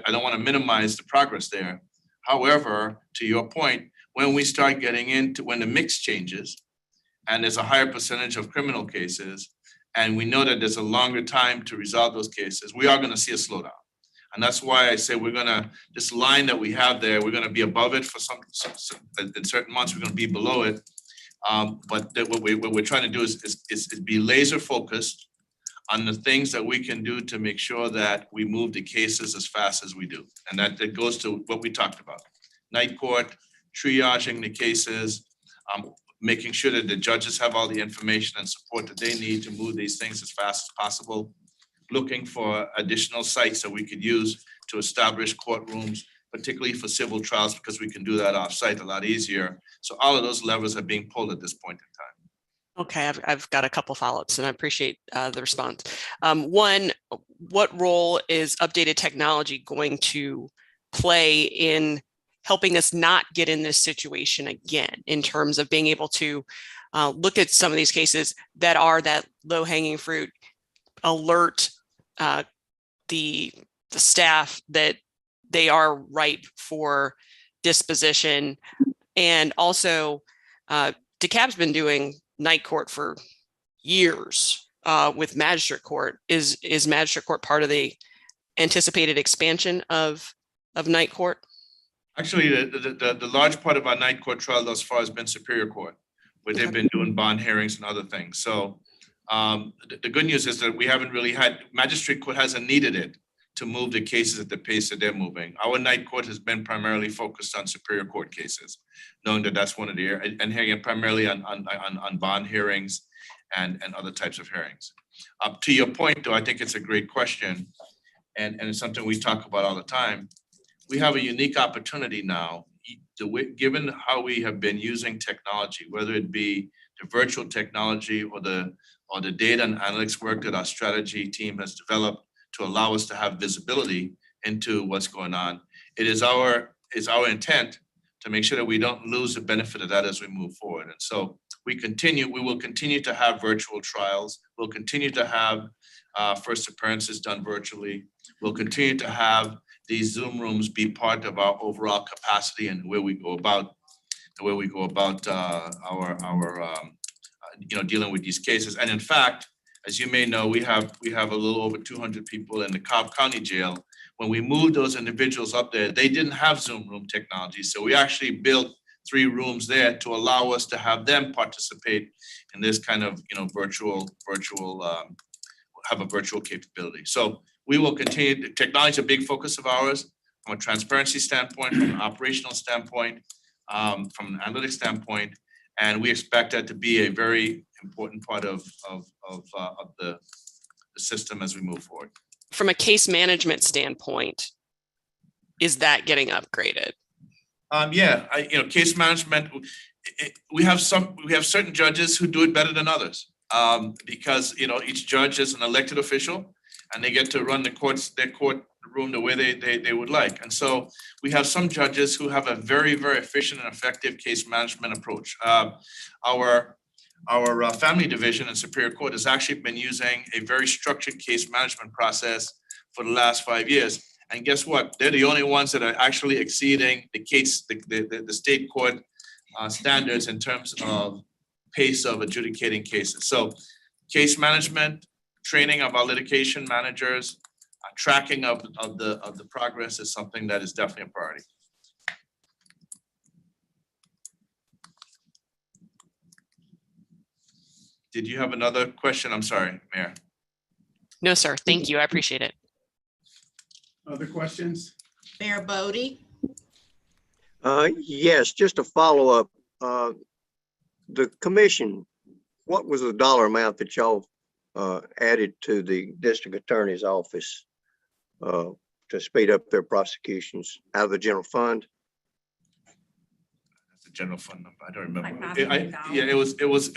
don't want to minimize the progress there. However, to your point, when we start getting into when the mix changes, and there's a higher percentage of criminal cases, and we know that there's a longer time to resolve those cases, we are going to see a slowdown. And that's why I say we're gonna, this line that we have there, we're gonna be above it for some in certain months, we're gonna be below it. But what we're trying to do is be laser focused on the things that we can do to make sure that we move the cases as fast as we do. And that goes to what we talked about. Night court, triaging the cases, making sure that the judges have all the information and support that they need to move these things as fast as possible. Looking for additional sites that we could use to establish courtrooms, particularly for civil trials, because we can do that off-site a lot easier. So all of those levers are being pulled at this point in time. Okay, I've got a couple follow-ups and I appreciate the response. One, what role is updated technology going to play in helping us not get in this situation again, in terms of being able to look at some of these cases that are that low-hanging fruit, alert the staff that they are ripe for disposition? And also, DeKalb's been doing night court for years with Magistrate Court. Is Magistrate Court part of the anticipated expansion of night court? Actually, the large part of our night court trial thus far has been Superior Court, where they've been doing bond hearings and other things. So the good news is that we haven't really had, Magistrate Court hasn't needed it to move the cases at the pace that they're moving. Our night court has been primarily focused on Superior Court cases, knowing that that's one of the, and again, primarily on bond hearings and other types of hearings. To your point, though, I think it's a great question, and it's something we talk about all the time. We have a unique opportunity now, given how we have been using technology, whether it be the virtual technology or the data and analytics work that our strategy team has developed to allow us to have visibility into what's going on. It is our intent to make sure that we don't lose the benefit of that as we move forward. And so we will continue to have virtual trials. We'll continue to have first appearances done virtually. We'll continue to have these Zoom rooms be part of our overall capacity and where we go about dealing with these cases. And in fact, as you may know, we have a little over 200 people in the Cobb County Jail. When we moved those individuals up there, they didn't have Zoom room technology. So we actually built 3 rooms there to allow us to have them participate in this kind of, have a virtual capability. So we will continue. Technology is a big focus of ours from a transparency standpoint, from an operational standpoint, from an analytics standpoint, and we expect that to be a very important part of the system as we move forward. From a case management standpoint, is that getting upgraded? Case management. We have certain judges who do it better than others because each judge is an elected official, and they get to run their courtroom the way they would like. And so we have some judges who have a very, very efficient and effective case management approach. Our family division in Superior Court has actually been using a very structured case management process for the last 5 years. And guess what? They're the only ones that are actually exceeding the state court standards in terms of pace of adjudicating cases. So case management, training of our litigation managers, tracking of the progress is something that is definitely a priority. Did you have another question? I'm sorry, Mayor. No, sir. Thank you. I appreciate it. Other questions? Mayor Bodie, Yes, just a follow-up. The commission, what was the dollar amount that y'all added to the district attorney's office to speed up their prosecutions out of the general fund? That's the general fund number. I don't remember. Like Yeah, it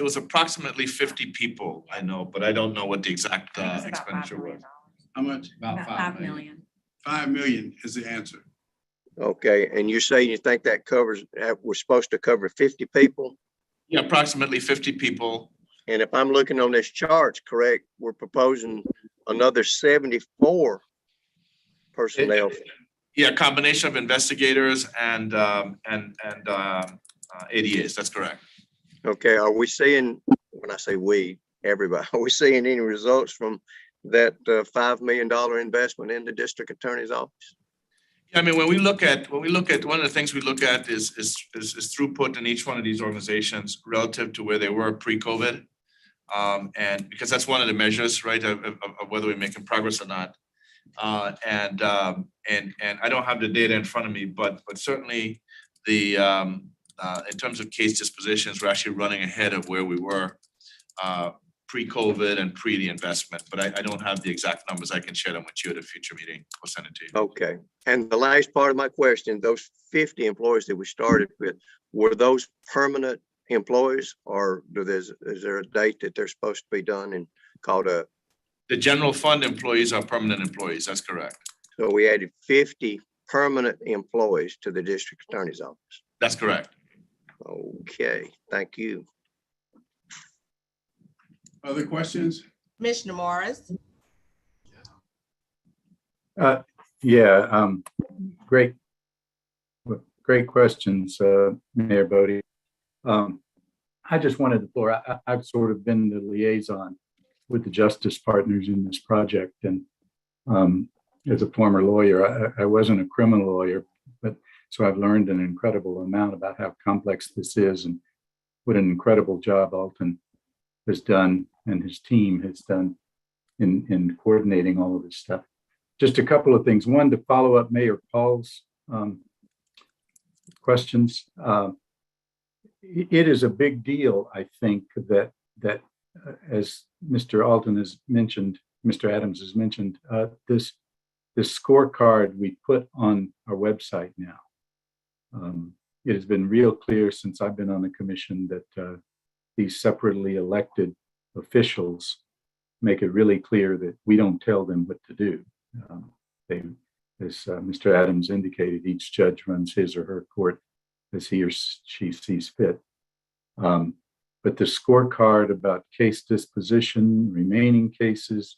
was approximately 50 people, I know, but I don't know what the exact expenditure was. How much? About 5 million. 5 million is the answer. Okay, and you say you think that we're supposed to cover 50 people? Yeah, approximately 50 people. And if I'm looking on this chart, correct, we're proposing another 74 personnel. Yeah, combination of investigators and ADAs, that's correct. Okay, are we seeing, when I say we, everybody, are we seeing any results from that $5 million investment in the district attorney's office? I mean, when we look at, one of the things we look at is throughput in each one of these organizations relative to where they were pre-COVID. And because that's one of the measures, right, of whether we're making progress or not. And I don't have the data in front of me, but certainly the in terms of case dispositions, we're actually running ahead of where we were pre-COVID and pre the investment, but I don't have the exact numbers. I can share them with you at a future meeting. We'll send it to you. Okay. And the last part of my question, those 50 employees that we started with, were those permanent employees, or is there a date that they're supposed to be done and called up? The general fund employees are permanent employees. That's correct. So we added 50 permanent employees to the district attorney's office. That's correct. Okay, thank you. Other questions? Commissioner Morris? Great questions, Mayor Bodie. I just wanted the floor. I've sort of been the liaison with the justice partners in this project, and as a former lawyer, I wasn't a criminal lawyer, but so I've learned an incredible amount about how complex this is and what an incredible job Alton has done and his team has done in coordinating all of this stuff. Just a couple of things. One, to follow up Mayor Paul's questions. It is a big deal, I think, that as Mr. Alton has mentioned, Mr. Adams has mentioned, this scorecard we put on our website now. It has been real clear since I've been on the commission that these separately elected officials make it really clear that we don't tell them what to do. As Mr. Adams indicated, each judge runs his or her court as he or she sees fit. But the scorecard about case disposition, remaining cases,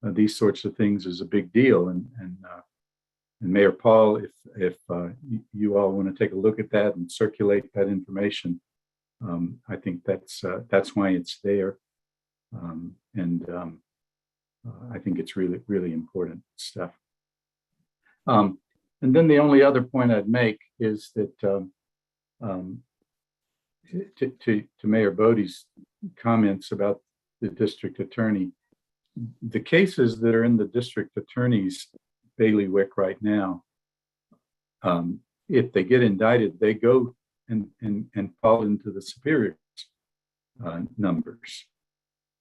these sorts of things is a big deal. And Mayor Paul, if you all want to take a look at that and circulate that information, I think that's why it's there. I think it's really, really important stuff. And then the only other point I'd make is that to Mayor Bodie's comments about the district attorney, the cases that are in the district attorney's bailiwick right now, if they get indicted, they go and fall into the superior's numbers.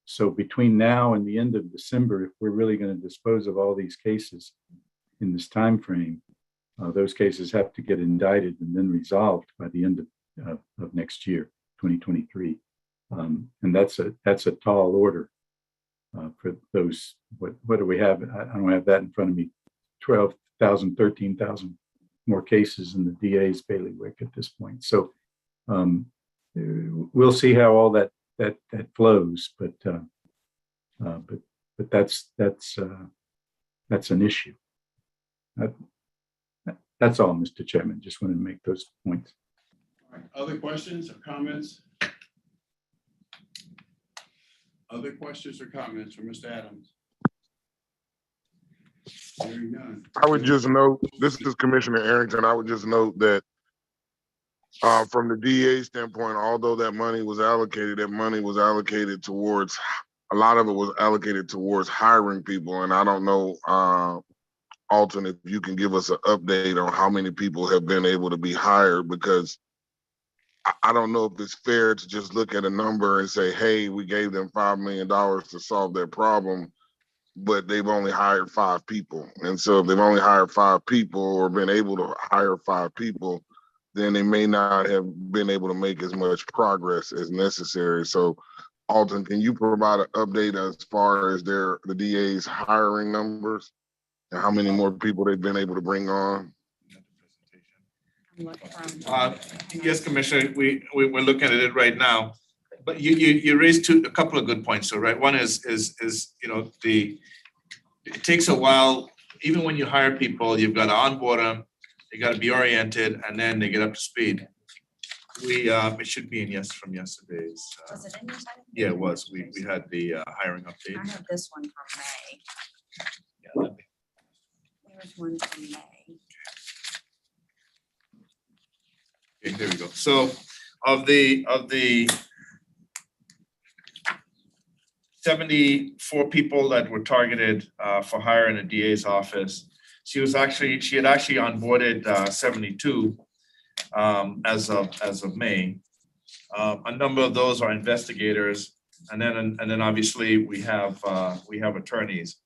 So between now and the end of December, if we're really going to dispose of all these cases in this time frame, those cases have to get indicted and then resolved by the end of next year, 2023. And that's a tall order for those. What do we have? I don't have that in front of me. 12,000, 13,000 more cases in the DA's bailiwick at this point. So we'll see how all that flows, but that's an issue. That's all, Mr. Chairman. Just wanted to make those points. All right. Other questions or comments? Other questions or comments from Mr. Adams? Hearing none. I would just note, this is Commissioner Arrington. I would just note that from the DA standpoint, although that money was allocated towards, a lot of it was allocated towards hiring people. And I don't know Alton, if you can give us an update on how many people have been able to be hired, because I don't know if it's fair to just look at a number and say, hey, we gave them $5 million to solve their problem, but they've only hired 5 people. And so if they've only hired 5 people or been able to hire 5 people, then they may not have been able to make as much progress as necessary. So Alton, can you provide an update as far as the DA's hiring numbers and how many more people they've been able to bring on? Yes, Commissioner, we're looking at it right now. But you raised a couple of good points. So, right, one is it takes a while. Even when you hire people, you've got to onboard them, they got to be oriented, and then they get up to speed. It should be in from yesterday's. Was it in your time? Yeah, it was. We had the hiring update. I have this one from May. Yeah, There's one from May. okay, there we go. So of the 74 people that were targeted for hire in the DA's office, she had actually onboarded 72 as of May. A number of those are investigators, and then obviously we have attorneys.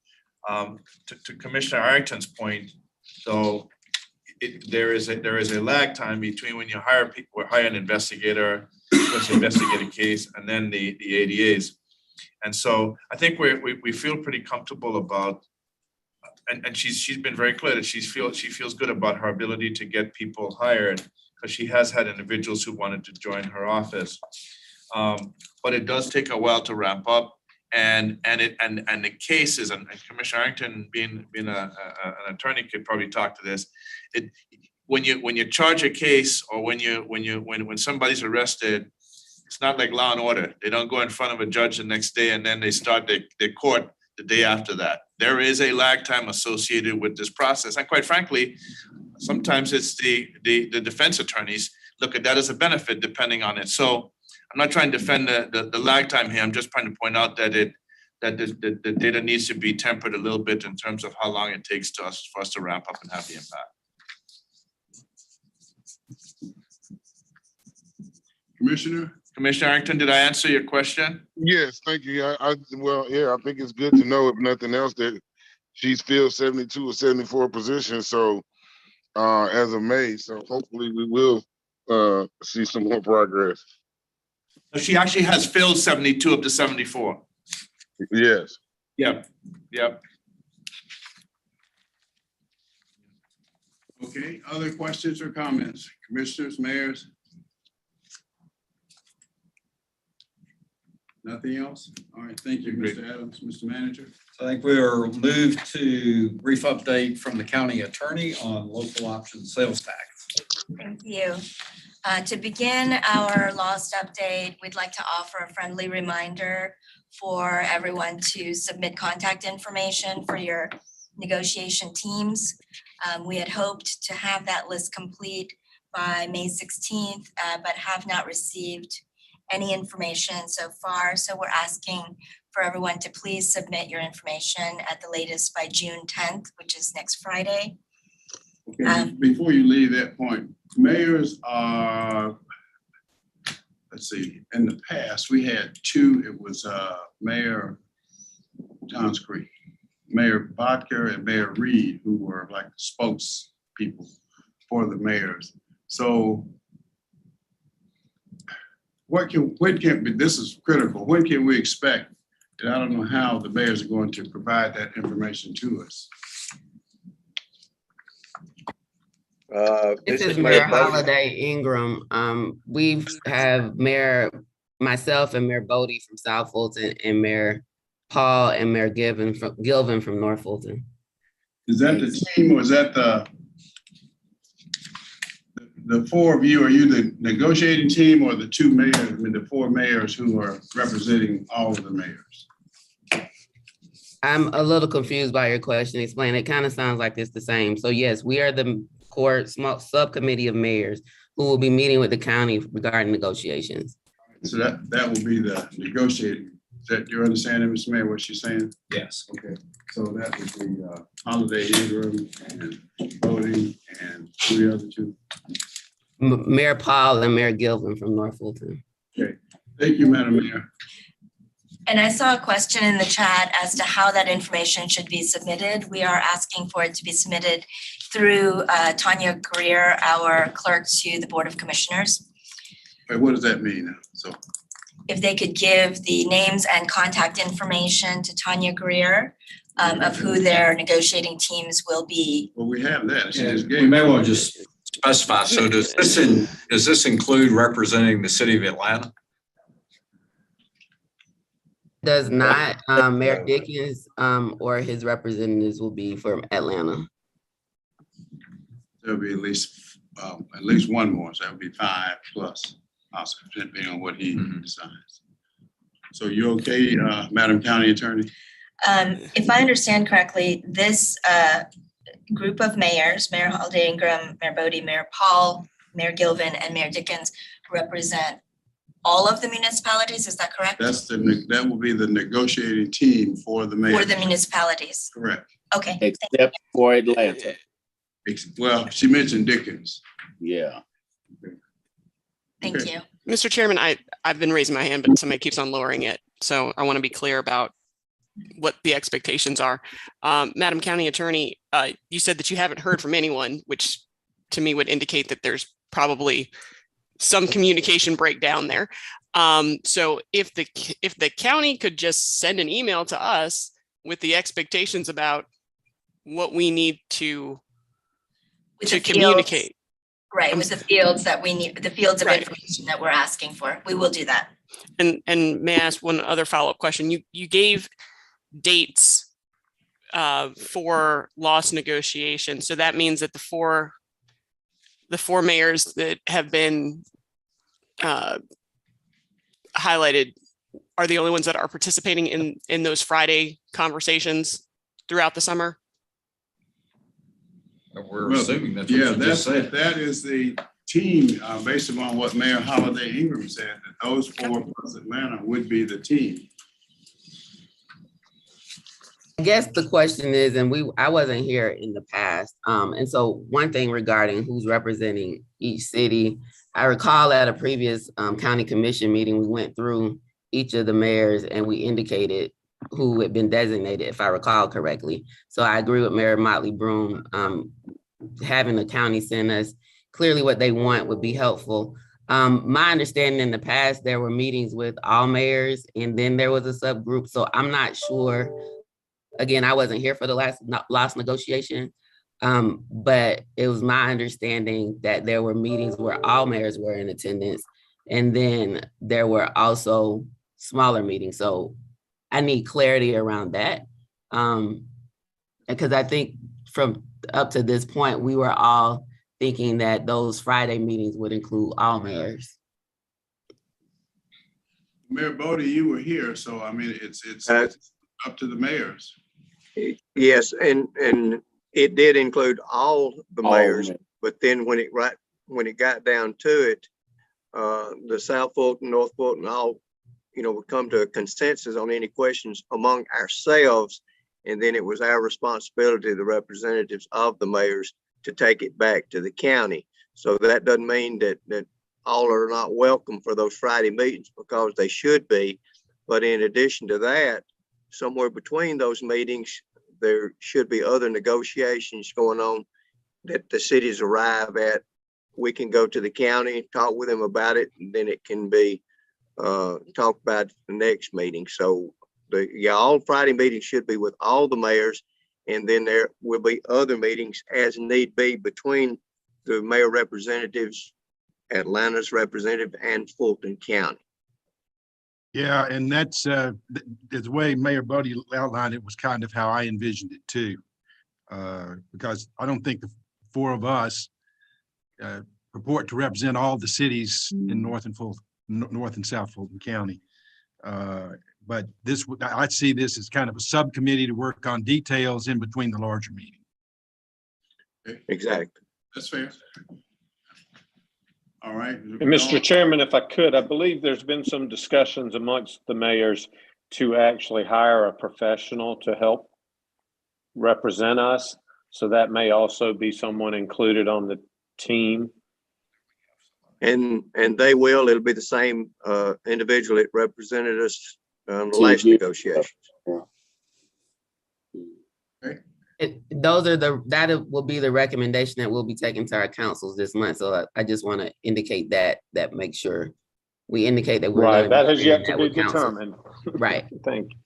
To Commissioner Arrington's point, though, there is a lag time between when you hire an investigator, to investigate a case, and then the ADAs. And so I think we feel pretty comfortable about, and she's been very clear that she feels good about her ability to get people hired, because she has had individuals who wanted to join her office. But it does take a while to ramp up, and the cases, and Commissioner Arrington being an attorney could probably talk to this. When you charge a case, or when somebody's arrested, it's not like Law and Order. They don't go in front of a judge the next day and then they start their court the day after that. There is a lag time associated with this process, and quite frankly, sometimes it's the defense attorneys look at that as a benefit depending on it. So I'm not trying to defend the lag time here. I'm just trying to point out that the data needs to be tempered a little bit in terms of how long it takes for us to ramp up and have the impact. Commissioner Arrington, did I answer your question? Yes, thank you. I think it's good to know, if nothing else, that she's filled 72 or 74 positions. So as of May, so hopefully we will see some more progress. She actually has filled 72 of the 74. Yes. Yep. Okay, other questions or comments? Commissioners, mayors? Nothing else? All right, thank you, Mr. Adams. Mr. Manager? So I think we'll move to brief update from the county attorney on local option sales tax. Thank you. To begin our lost update, we'd like to offer a friendly reminder for everyone to submit contact information for your negotiation teams. We had hoped to have that list complete by May 16th, but have not received any information so far. So we're asking for everyone to please submit your information at the latest by June 10th, which is next Friday. Okay, before you leave that point, mayors are, let's see, in the past, we had two. It was Mayor Johns Creek, Mayor Bodker and Mayor Reed, who were like spokespeople for the mayors. So when can this is critical, when can we expect, and I don't know how the mayors are going to provide that information to us? This is Mayor Holiday Ingram. We have myself and Mayor Bodie from South Fulton, and Mayor Paul and Mayor Gilvin from North Fulton. Is that the team, or is that the four of you? Are you the negotiating team, or the two mayors, the four mayors who are representing all of the mayors? I'm a little confused by your question. Explain. It kind of sounds like it's the same. So yes, we are the core subcommittee of mayors who will be meeting with the county regarding negotiations. So that will be the negotiating Is that your understanding, Mr. Mayor, what she's saying? Yes. Okay, so that would be Holiday Ingram and Bodie and who the other two? Mayor Paul and Mayor Gilvin from North Fulton. Okay, thank you, Madam Mayor. And I saw a question in the chat as to how that information should be submitted. We are asking for it to be submitted through Tanya Greer, our clerk to the Board of Commissioners. Wait, what does that mean now? So, If they could give the names and contact information to Tanya Greer of who their negotiating teams will be. well, we have that. She just We gave. may want to just specify. So does this include representing the city of Atlanta? Does not, Mayor Dickens or his representatives will be from Atlanta. There'll be at least one more, so that would be 5 plus, also, depending on what he decides. So you okay, Madam County Attorney? If I understand correctly, this group of mayors, Mayor Holiday Ingram, Mayor Bodie, Mayor Paul, Mayor Gilvin, and Mayor Dickens represent all of the municipalities, is that correct? That will be the negotiating team for the mayor. For the municipalities, Correct. okay. Except for Atlanta. Well, she mentioned Dickens. Yeah. Thank Okay. you. Mr. Chairman, I've been raising my hand, but somebody keeps on lowering it. So I want to be clear about what the expectations are. Madam County Attorney, you said that you haven't heard from anyone, which to me would indicate that there's probably some communication breakdown there. So if the county could just send an email to us with the expectations about what we need to communicate. Right, with the fields that we need, the fields of information that we're asking for, we will do that. And may I ask one other follow-up question? You gave dates for loss negotiation. So that means that the four mayors that have been highlighted are the only ones that are participating in those Friday conversations throughout the summer? We're assuming that's what Yeah, you just said. that is the team, based upon what Mayor Holiday Ingram said, that those 4 plus Atlanta would be the team. I guess the question is, and I wasn't here in the past. And so one thing regarding who's representing each city, I recall at a previous county commission meeting, we went through each of the mayors and we indicated who had been designated, if I recall correctly. So I agree with Mayor Motley Broom. Having the county send us clearly what they want would be helpful. My understanding in the past, there were meetings with all mayors and then there was a subgroup. So I'm not sure. Again, I wasn't here for the last negotiation, but it was my understanding that there were meetings where all mayors were in attendance. And then there were also smaller meetings. So I need clarity around that. Because I think from up to this point, we were all thinking that those Friday meetings would include all mayors. Mayor Bodie, you were here, so I mean, it's up to the mayors. Yes, and it did include all the mayors, but then when it got down to it, the South Fulton, North Fulton, all, would come to a consensus on any questions among ourselves. And then it was our responsibility, the representatives of the mayors, to take it back to the county. So that doesn't mean that all are not welcome for those Friday meetings, because they should be. But in addition to that, somewhere between those meetings, there should be other negotiations going on that the cities arrive at. We can go to the county, talk with them about it, and then it can be talked about at the next meeting. So all Friday meetings should be with all the mayors, and then there will be other meetings as need be between the mayor representatives, Atlanta's representative, and Fulton County. Yeah, and that's the way Mayor Bodie outlined it was kind of how I envisioned it too. Because I don't think the 4 of us purport to represent all the cities in North and South Fulton County. But I see this as kind of a subcommittee to work on details in between the larger meeting. Exactly. That's fair. All right. And Mr. Chairman, if I could, I believe there's been some discussions amongst the mayors to actually hire a professional to help represent us. So that may also be someone included on the team. And it'll be the same individual that represented us on the last negotiations. That will be the recommendation that will be taken to our councils this month. So I just want to indicate that make sure we indicate that we're right. That has yet to that be determined. Right. Thank you.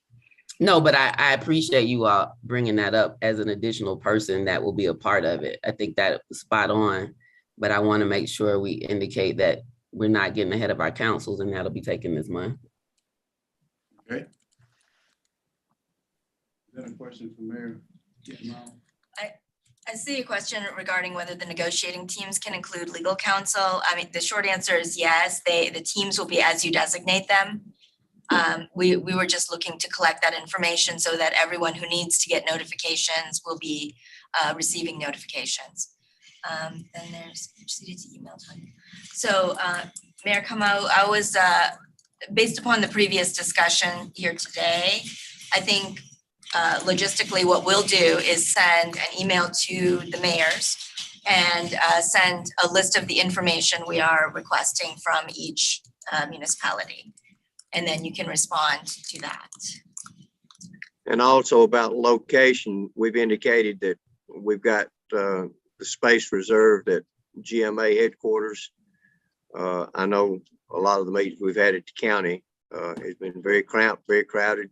No, but I appreciate you all bringing that up as an additional person that will be a part of it. I think that was spot on, but I want to make sure we indicate that we're not getting ahead of our councils, and that'll be taken this month. Okay. Is that a question for Mayor? I see a question regarding whether the negotiating teams can include legal counsel. I mean, the short answer is yes. The teams will be as you designate them. We were just looking to collect that information so that everyone who needs to get notifications will be receiving notifications. Then there's proceeded to email time. So Mayor Como, I was based upon the previous discussion here today, I think logistically what we'll do is send an email to the mayors and send a list of the information we are requesting from each municipality. And then you can respond to that. And also about location, we've indicated that we've got the space reserved at GMA headquarters. I know a lot of the meetings we've had at the county has been very cramped, very crowded.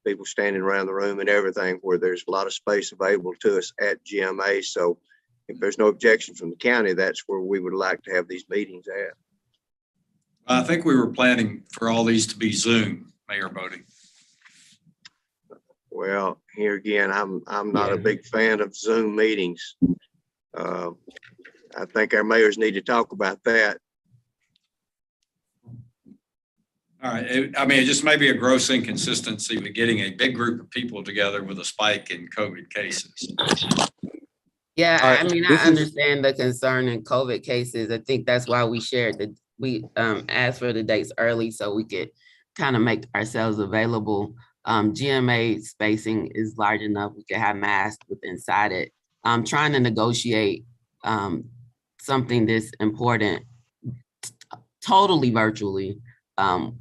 People standing around the room and everything, where there's a lot of space available to us at GMA. So if there's no objection from the county, that's where we would like to have these meetings at. I think we were planning for all these to be Zoom, Mayor Bodie. Well, here again, I'm not a big fan of Zoom meetings. I think our mayors need to talk about that. All right. It just may be a gross inconsistency with getting a big group of people together with a spike in COVID cases. Yeah, I mean, I understand the concern in COVID cases. I think that's why we asked for the dates early so we could kind of make ourselves available. GMA spacing is large enough. We could have masks inside it. Trying to negotiate something this important totally virtually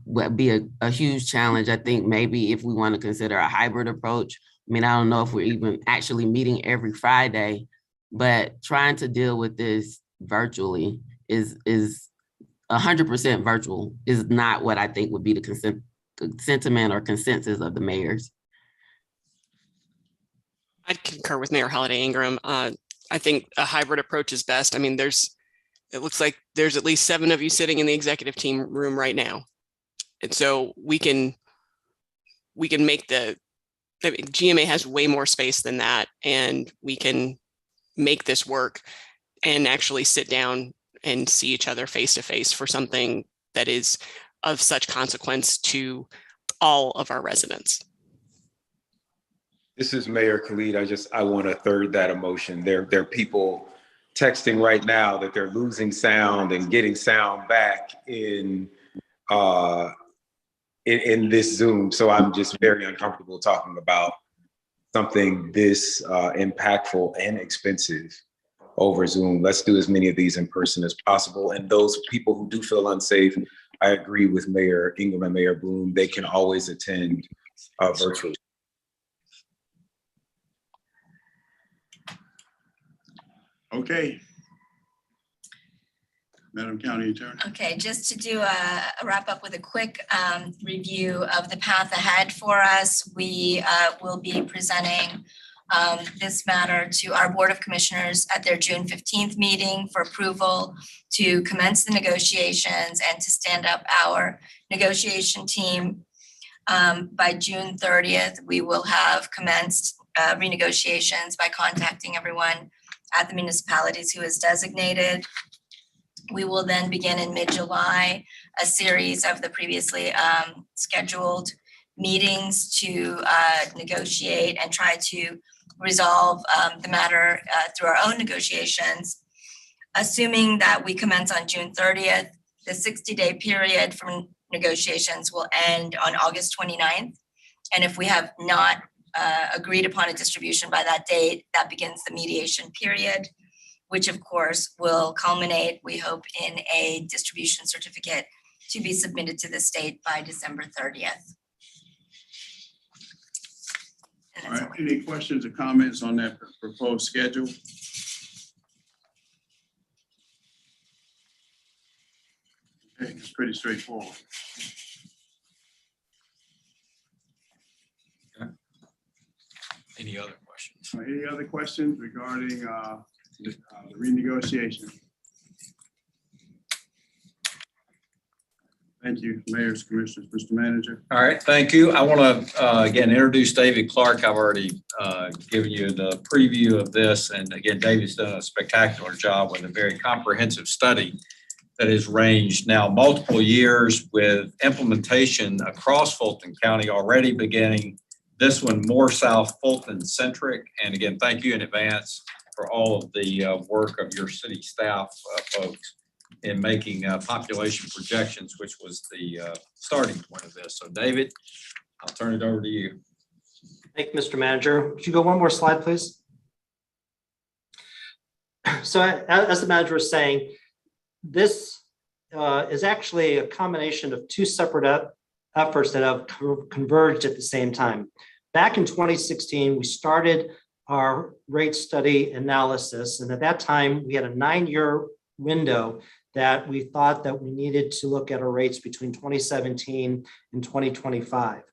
would be a huge challenge. I think maybe if we want to consider a hybrid approach, I mean, I don't know if we're even actually meeting every Friday, but trying to deal with this virtually is 100% virtual is not what I think would be the sentiment or consensus of the mayors. I'd concur with Mayor Holiday Ingram. I think a hybrid approach is best. I mean, it looks like there's at least 7 of you sitting in the executive team room right now. And so we can make GMA has way more space than that, and we can make this work and actually sit down and see each other face to face for something that is of such consequence to all of our residents. This is Mayor Khalid. I want to third that emotion. There are people texting right now that they're losing sound and getting sound back in this Zoom. So I'm just very uncomfortable talking about something this impactful and expensive over Zoom. Let's do as many of these in person as possible. And those people who do feel unsafe, I agree with Mayor Ingram and Mayor Bloom. They can always attend virtually. Okay. Madam County Attorney. Okay, just to do a wrap up with a quick review of the path ahead for us. We will be presenting this matter to our Board of Commissioners at their June 15th meeting for approval to commence the negotiations and to stand up our negotiation team. By June 30th, we will have commenced renegotiations by contacting everyone at the municipalities who is designated. We will then begin in mid-July a series of the previously scheduled meetings to negotiate and try to resolve the matter through our own negotiations. Assuming that we commence on June 30th, the 60-day period from negotiations will end on August 29th. And if we have not agreed upon a distribution by that date, that begins the mediation period, which of course will culminate, we hope, in a distribution certificate to be submitted to the state by December 30th. All right, any questions or comments on that proposed schedule? Okay, it's pretty straightforward. Okay. Any other questions? Any other questions regarding the renegotiation? Thank you, mayors, commissioners, Mr. Manager. All right, thank you. I want to again introduce David Clarke. I've already given you the preview of this, and again, David's done a spectacular job with a very comprehensive study that has ranged now multiple years with implementation across Fulton County already beginning. This one more South Fulton centric, and again, thank you in advance for all of the work of your city staff folks in making population projections, which was the starting point of this. So David, I'll turn it over to you. Thank you, Mr. Manager. Would you go one more slide, please? So as the manager was saying, this is actually a combination of two separate efforts that have converged at the same time. Back in 2016, we started our rate study analysis, and at that time, we had a 9-year window that we thought that we needed to look at our rates between 2017 and 2025.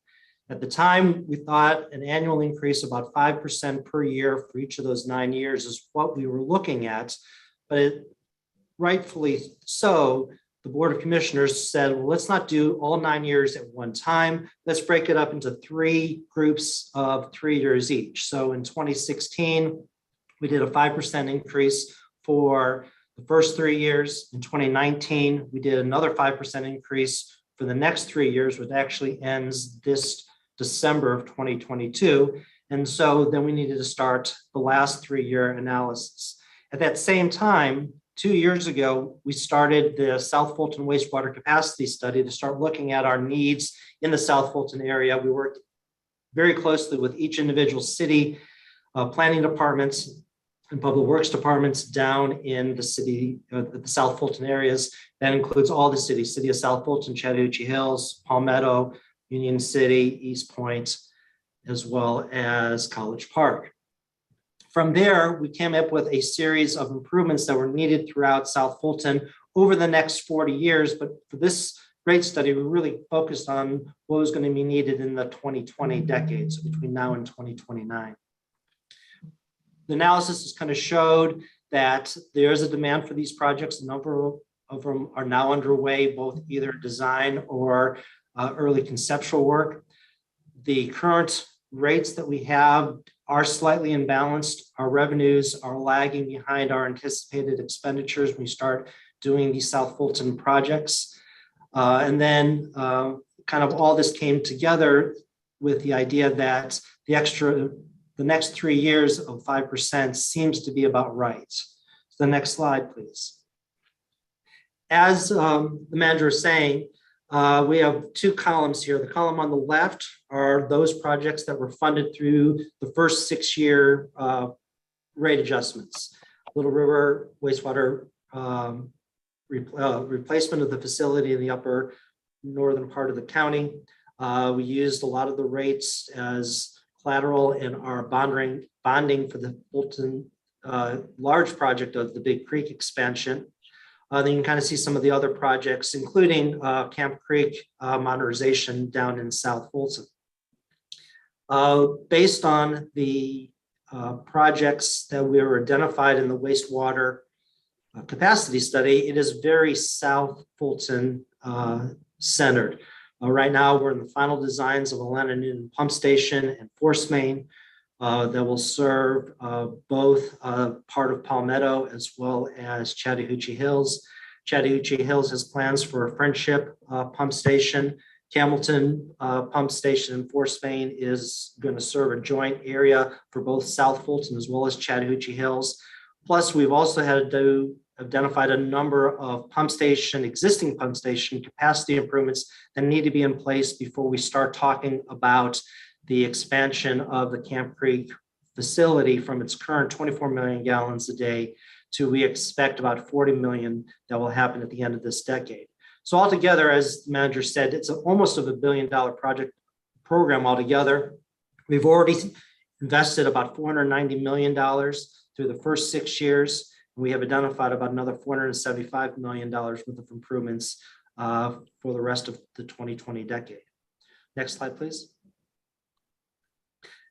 At the time, we thought an annual increase of about 5% per year for each of those 9 years is what we were looking at. But rightfully so, the Board of Commissioners said, well, let's not do all 9 years at one time. Let's break it up into 3 groups of 3 years each. So in 2016, we did a 5% increase for the first 3 years. In 2019, we did another 5% increase for the next 3 years, which actually ends this December of 2022. And so then we needed to start the last 3-year analysis. At that same time, 2 years ago, we started the South Fulton Wastewater Capacity Study to start looking at our needs in the South Fulton area. We worked very closely with each individual city, planning departments, and public works departments down in the city, the South Fulton areas. That includes all the cities, City of South Fulton, Chattahoochee Hills, Palmetto, Union City, East Point, as well as College Park. From there, we came up with a series of improvements that were needed throughout South Fulton over the next 40 years. But for this rate study, we really focused on what was going to be needed in the 2020 decade, so between now and 2029. The analysis has kind of showed that there is a demand for these projects. A number of them are now underway, both either design or early conceptual work. The current rates that we have are slightly imbalanced. Our revenues are lagging behind our anticipated expenditures when we start doing these South Fulton projects. And then kind of all this came together with the idea that the next 3 years of 5% seems to be about right. So the next slide, please. As the manager is saying, we have 2 columns here. The column on the left are those projects that were funded through the first 6-year rate adjustments. Little River wastewater replacement of the facility in the upper northern part of the county. We used a lot of the rates as collateral in our bonding for the Fulton large project of the Big Creek expansion. Then you can kind of see some of the other projects, including Camp Creek modernization down in South Fulton. Based on the projects that we were identified in the wastewater capacity study, it is very South Fulton centered. Right now, we're in the final designs of a Lennon Newton pump station and force main that will serve both part of Palmetto as well as Chattahoochee Hills. Chattahoochee Hills has plans for a Friendship pump station. Campbellton pump station and force main is going to serve a joint area for both South Fulton as well as Chattahoochee Hills. Plus, we've also had to do identified a number of existing pump station capacity improvements that need to be in place before we start talking about the expansion of the Camp Creek facility from its current 24 million gallons a day to, we expect, about 40 million that will happen at the end of this decade. So altogether, as the manager said, it's almost of $1 billion project program altogether. We've already invested about $490 million through the first 6 years. We have identified about another $475 million worth of improvements for the rest of the 2020 decade. Next slide, please.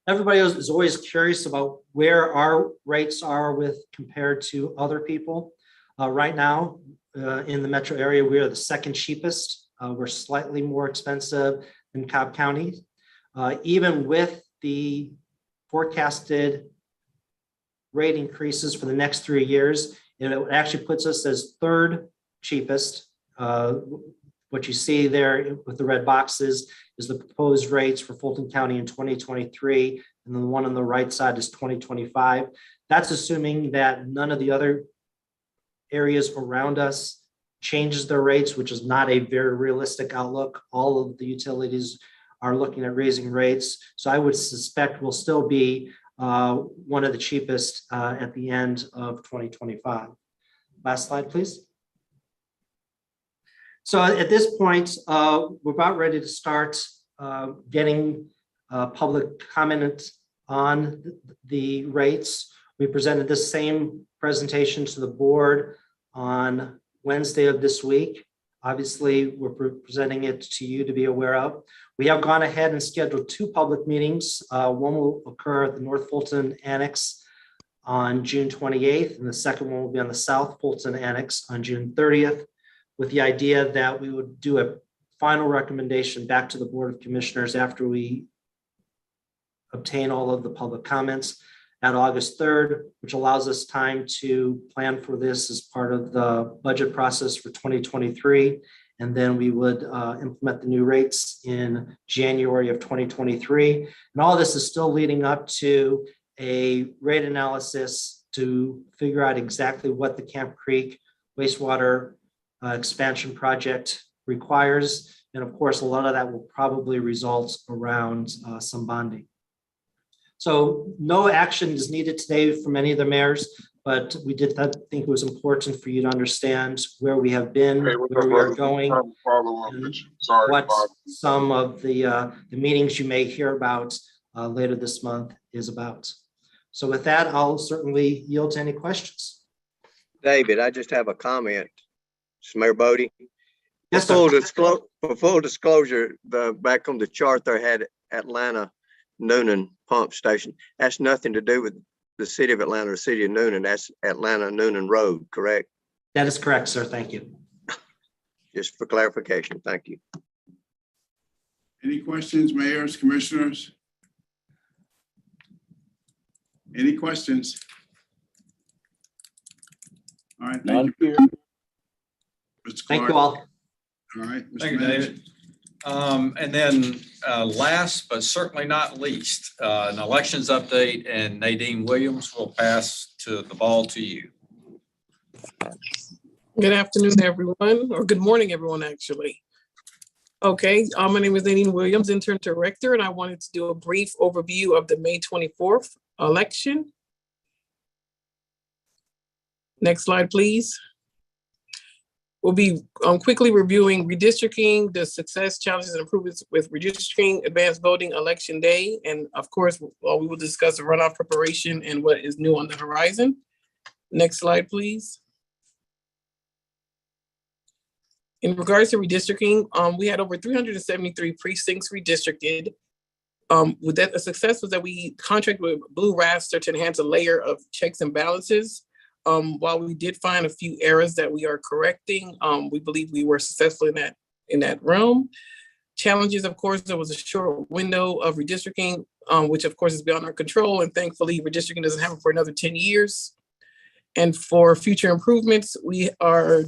Everybody is always curious about where our rates are compared to other people. Right now, in the metro area, we are the second cheapest. We're slightly more expensive than Cobb County. Even with the forecasted rate increases for the next 3 years, it actually puts us as third cheapest. What you see there with the red boxes is the proposed rates for Fulton County in 2023, and the one on the right side is 2025. That's assuming that none of the other areas around us changes their rates, which is not a very realistic outlook. All of the utilities are looking at raising rates. So I would suspect we'll still be one of the cheapest at the end of 2025. Last slide, please. So at this point, we're about ready to start getting public comment on the rates. We presented this same presentation to the board on Wednesday of this week. Obviously, we're presenting it to you to be aware of. We have gone ahead and scheduled 2 public meetings. One will occur at the North Fulton Annex on June 28th, and the second one will be on the South Fulton Annex on June 30th, with the idea that we would do a final recommendation back to the Board of Commissioners after we obtain all of the public comments at August 3rd, which allows us time to plan for this as part of the budget process for 2023. And then we would implement the new rates in January of 2023. And all this is still leading up to a rate analysis to figure out exactly what the Camp Creek wastewater expansion project requires. And of course, a lot of that will probably result around some bonding. So no action is needed today from any of the mayors, but we did think it was important for you to understand where we have been, where we are going, what some of the meetings you may hear about later this month is about. So with that, I'll certainly yield to any questions. David, I just have a comment. It's Mayor Bodie. Yes, for full disclosure, back on the chart there had Atlanta Noonan pump station. That's nothing to do with the city of Atlanta or city of Noonan. That's Atlanta Noonan Road, correct? That is correct, sir. Thank you. Just for clarification, thank you. Any questions, mayors, commissioners? Any questions? All right, thank you. Mr. Clarke. Thank you all. All right. Mr. Thank you, Manager. David. And then last but certainly not least, an elections update, and Nadine Williams will pass the ball to you. Good afternoon, everyone, or good morning, everyone, actually. Okay, my name is Nadine Williams, Intern Director, and I wanted to do a brief overview of the May 24th election. Next slide, please. We'll be quickly reviewing redistricting, the success, challenges, and improvements with redistricting, advanced voting, election day, and of course, we will discuss the runoff preparation and what is new on the horizon. Next slide, please. In regards to redistricting, we had over 373 precincts redistricted. With that, the success was that we contracted with Blue Raster to enhance a layer of checks and balances. While we did find a few errors that we are correcting, we believe we were successful in that realm. Challenges, of course, there was a short window of redistricting, which of course is beyond our control, and thankfully redistricting doesn't happen for another 10 years. And for future improvements, we are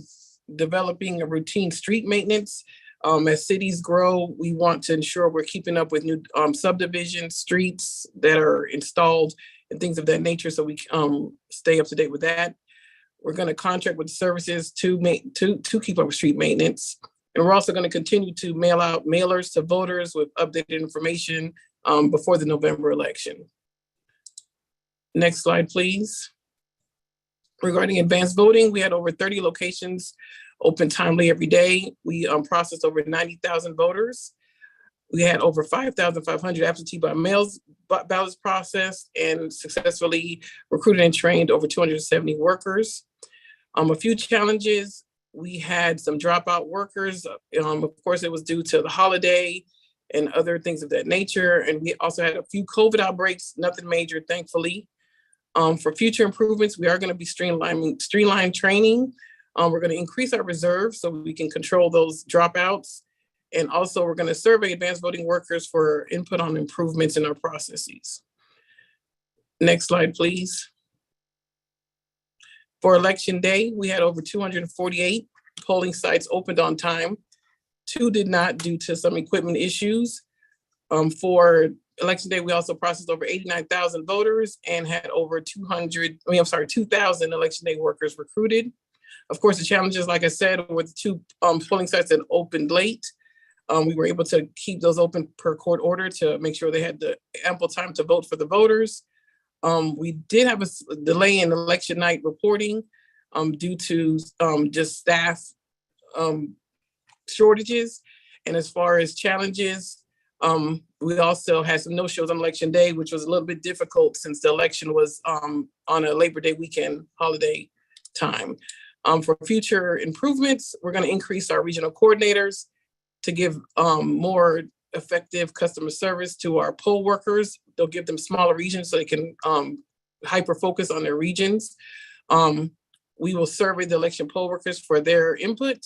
developing a routine street maintenance. As cities grow, we want to ensure we're keeping up with new subdivision streets that are installed and things of that nature, so we stay up to date with that. We're going to contract with services to keep up with street maintenance. And we're also going to continue to mail out mailers to voters with updated information before the November election. Next slide, please. Regarding advanced voting, we had over 30 locations open timely every day. We processed over 90,000 voters. We had over 5,500 absentee by mails ballots processed and successfully recruited and trained over 270 workers. A few challenges. We had some dropout workers. Of course, it was due to the holiday and other things of that nature. And we also had a few COVID outbreaks, nothing major, thankfully. For future improvements, we are going to be streamlining training. We're going to increase our reserves so we can control those dropouts. And also we're going to survey advanced voting workers for input on improvements in our processes. Next slide, please. For election day, we had over 248 polling sites opened on time. 2 did not due to some equipment issues. For election day, we also processed over 89,000 voters and had over 2,000 election day workers recruited. Of course, the challenges, like I said, were the 2 polling sites that opened late. We were able to keep those open per court order to make sure they had the ample time to vote for the voters. We did have a delay in election night reporting due to just staff shortages. And as far as challenges, we also had some no-shows on election day, which was a little bit difficult since the election was on a Labor Day weekend holiday time. For future improvements, we're going to increase our regional coordinators to give more effective customer service to our poll workers. They'll give them smaller regions so they can hyper-focus on their regions. We will survey the election poll workers for their input,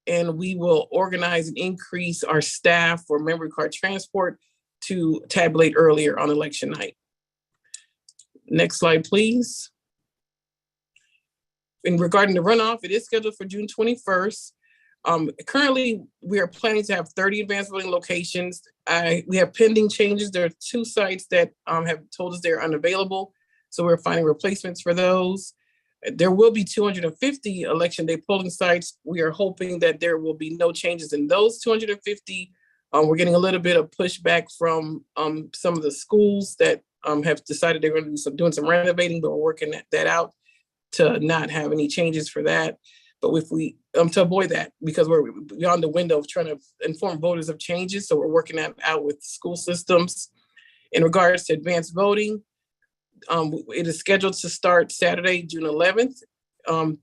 and we will organize and increase our staff for memory card transport to tabulate earlier on election night. Next slide, please. In regarding the runoff, it is scheduled for June 21st. Currently, we are planning to have 30 advanced voting locations. We have pending changes. There are 2 sites that have told us they're unavailable, so we're finding replacements for those. There will be 250 election day polling sites. We are hoping that there will be no changes in those 250. We're getting a little bit of pushback from some of the schools that have decided they're going to be doing some renovating, but we're working that out to not have any changes for that. But if we, to avoid that, because we're beyond the window of trying to inform voters of changes, so we're working that out with school systems. In regards to advanced voting, it is scheduled to start Saturday, June 11th,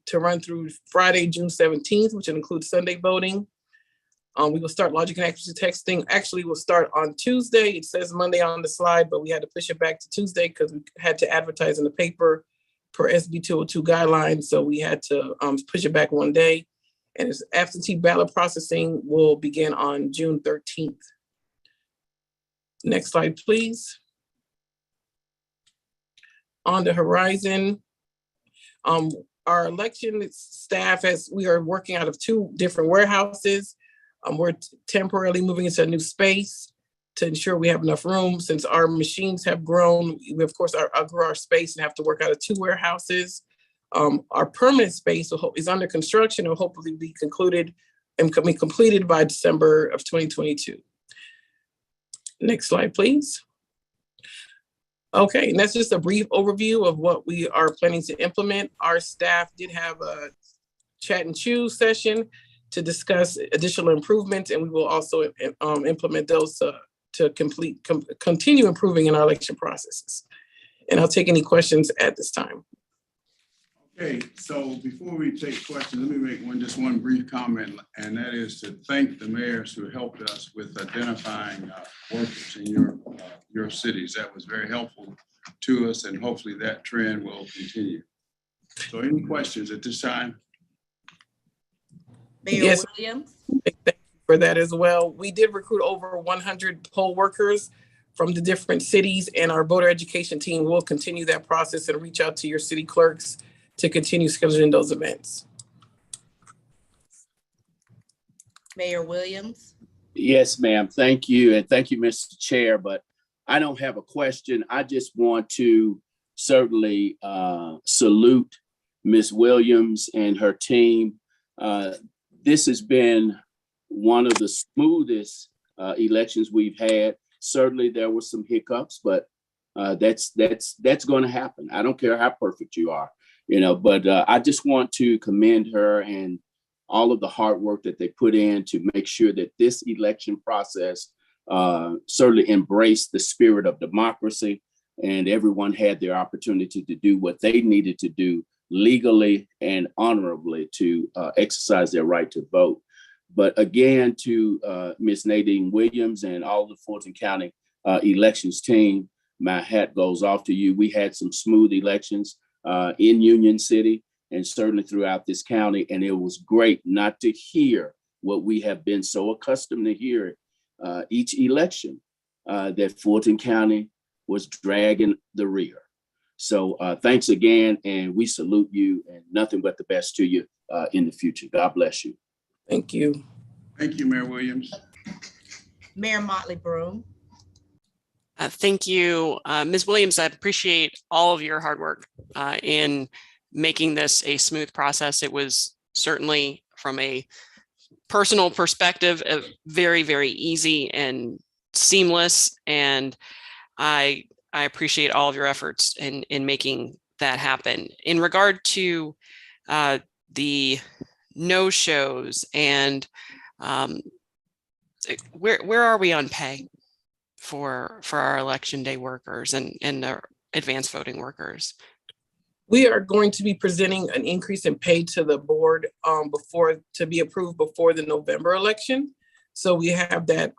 to run through Friday, June 17th, which includes Sunday voting. We will start logic and accuracy texting. Actually, we'll start on Tuesday. It says Monday on the slide, but we had to push it back to Tuesday because we had to advertise in the paper per SB 202 guidelines. So we had to push it back one day. And its absentee ballot processing will begin on June 13th. Next slide, please. On the horizon, our election staff, we are working out of 2 different warehouses. We're temporarily moving into a new space to ensure we have enough room. Since our machines have grown, we of course outgrew our space and have to work out of 2 warehouses. Our permanent space is under construction and will hopefully be concluded and be completed by December of 2022. Next slide, please. Okay, and that's just a brief overview of what we are planning to implement. Our staff did have a chat and choose session to discuss additional improvements, and we will also implement those to continue improving in our election processes. And I'll take any questions at this time. Okay, so before we take questions, let me make just one brief comment, and that is to thank the mayors who helped us with identifying workers in your cities. That was very helpful to us, and hopefully that trend will continue. So any questions at this time? Mayor Williams? Thank you for that as well. We did recruit over 100 poll workers from the different cities, and our voter education team will continue that process and reach out to your city clerks to continue scheduling those events. Mayor Williams? Yes, ma'am. Thank you. And thank you, Mr. Chair. But I don't have a question. I just want to certainly salute Ms. Williams and her team. This has been one of the smoothest elections we've had. Certainly there were some hiccups, but that's going to happen. I don't care how perfect you are, but I just want to commend her and all of the hard work that they put in to make sure that this election process certainly embraced the spirit of democracy, and everyone had their opportunity to do what they needed to do legally and honorably to exercise their right to vote. But again, to Ms. Nadine Williams and all the Fulton County elections team, my hat goes off to you. We had some smooth elections in Union City and certainly throughout this county. And it was great not to hear what we have been so accustomed to hear each election, that Fulton County was dragging the rear. So thanks again, and we salute you, and nothing but the best to you in the future. God bless you. Thank you. Thank you, Mayor Williams. Mayor Motley Broom. Thank you, Ms. Williams. I appreciate all of your hard work in making this a smooth process. It was certainly, from a personal perspective, very, very easy and seamless. And I appreciate all of your efforts in making that happen. In regard to the no-shows and where are we on pay for our election day workers and our advanced voting workers? We are going to be presenting an increase in pay to the board to be approved before the November election. So we have that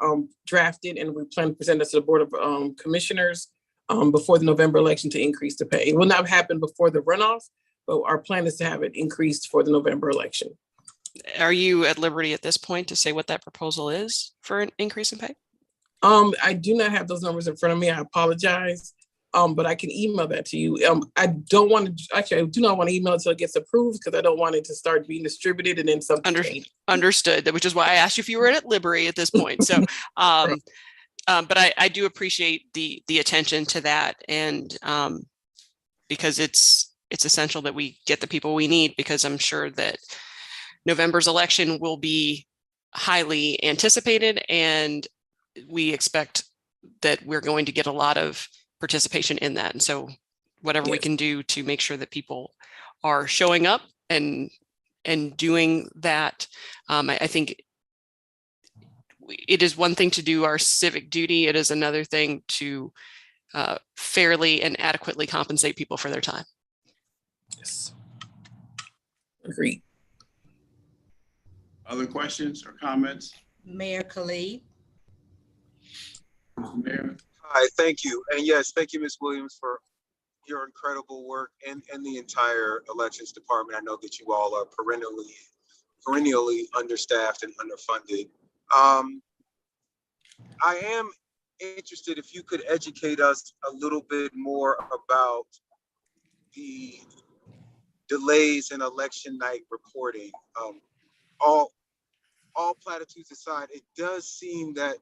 drafted, and we plan to present it to the Board of Commissioners before the November election to increase the pay. It will not happen before the runoff, but our plan is to have it increased for the November election. Are you at liberty at this point to say what that proposal is for an increase in pay? I do not have those numbers in front of me. I apologize, but I can email that to you. I do not want to email it until it gets approved, because I don't want it to start being distributed and then something change. Understood, which is why I asked you if you were at liberty at this point. So, but I do appreciate the attention to that, and because it's essential that we get the people we need, because I'm sure that November's election will be highly anticipated, and we expect that we're going to get a lot of participation in that. And so whatever we can do to make sure that people are showing up and doing that, I think it is one thing to do our civic duty. It is another thing to fairly and adequately compensate people for their time. Yes. Agreed. Other questions or comments? Mayor Khalid. Mayor. Hi, thank you. And yes, thank you, Ms. Williams, for your incredible work and the entire elections department. I know that you all are perennially understaffed and underfunded. I am interested if you could educate us a little bit more about the delays in election night reporting. All platitudes aside, it does seem that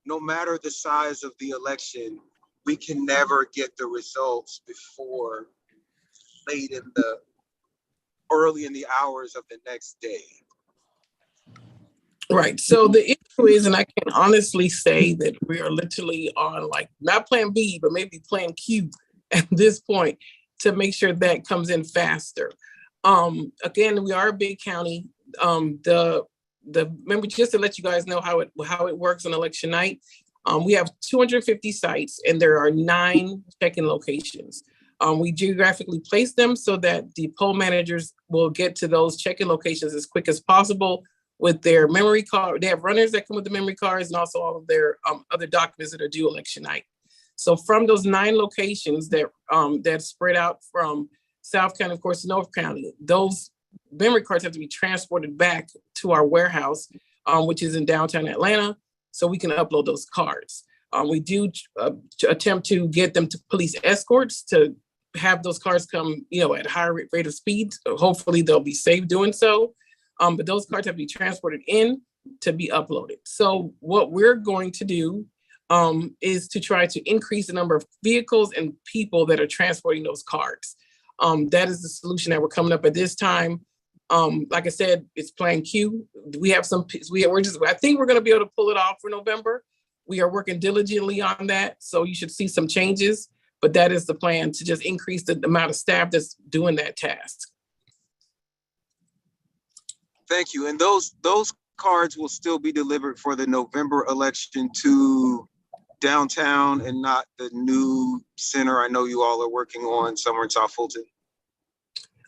no matter the size of the election, we can never get the results before early in the hours of the next day. Right. So the issue is, and I can honestly say that we are literally on not plan B, but maybe plan Q at this point to make sure that comes in faster. Again, we are a big county. Remember, just to let you guys know how it works on election night, we have 250 sites, and there are 9 check-in locations. We geographically place them so that the poll managers will get to those check-in locations as quick as possible with their memory card. They have runners that come with the memory cards, and also all of their other documents that are due election night. So from those 9 locations that spread out from South County, of course, to North County, those memory cards have to be transported back to our warehouse, which is in downtown Atlanta, so we can upload those cards. We do attempt to get them to police escorts to have those cards come, at a higher rate of speed. Hopefully they'll be safe doing so. But those cards have to be transported in to be uploaded. So what we're going to do is to try to increase the number of vehicles and people that are transporting those cards. That is the solution that we're coming up at this time. Like I said, it's Plan Q. We have some, I think we're going to be able to pull it off for November. We are working diligently on that. So you should see some changes, but that is the plan, to just increase the amount of staff that's doing that task. Thank you. And those cards will still be delivered for the November election to downtown and not the new center I know you all are working on somewhere in South Fulton?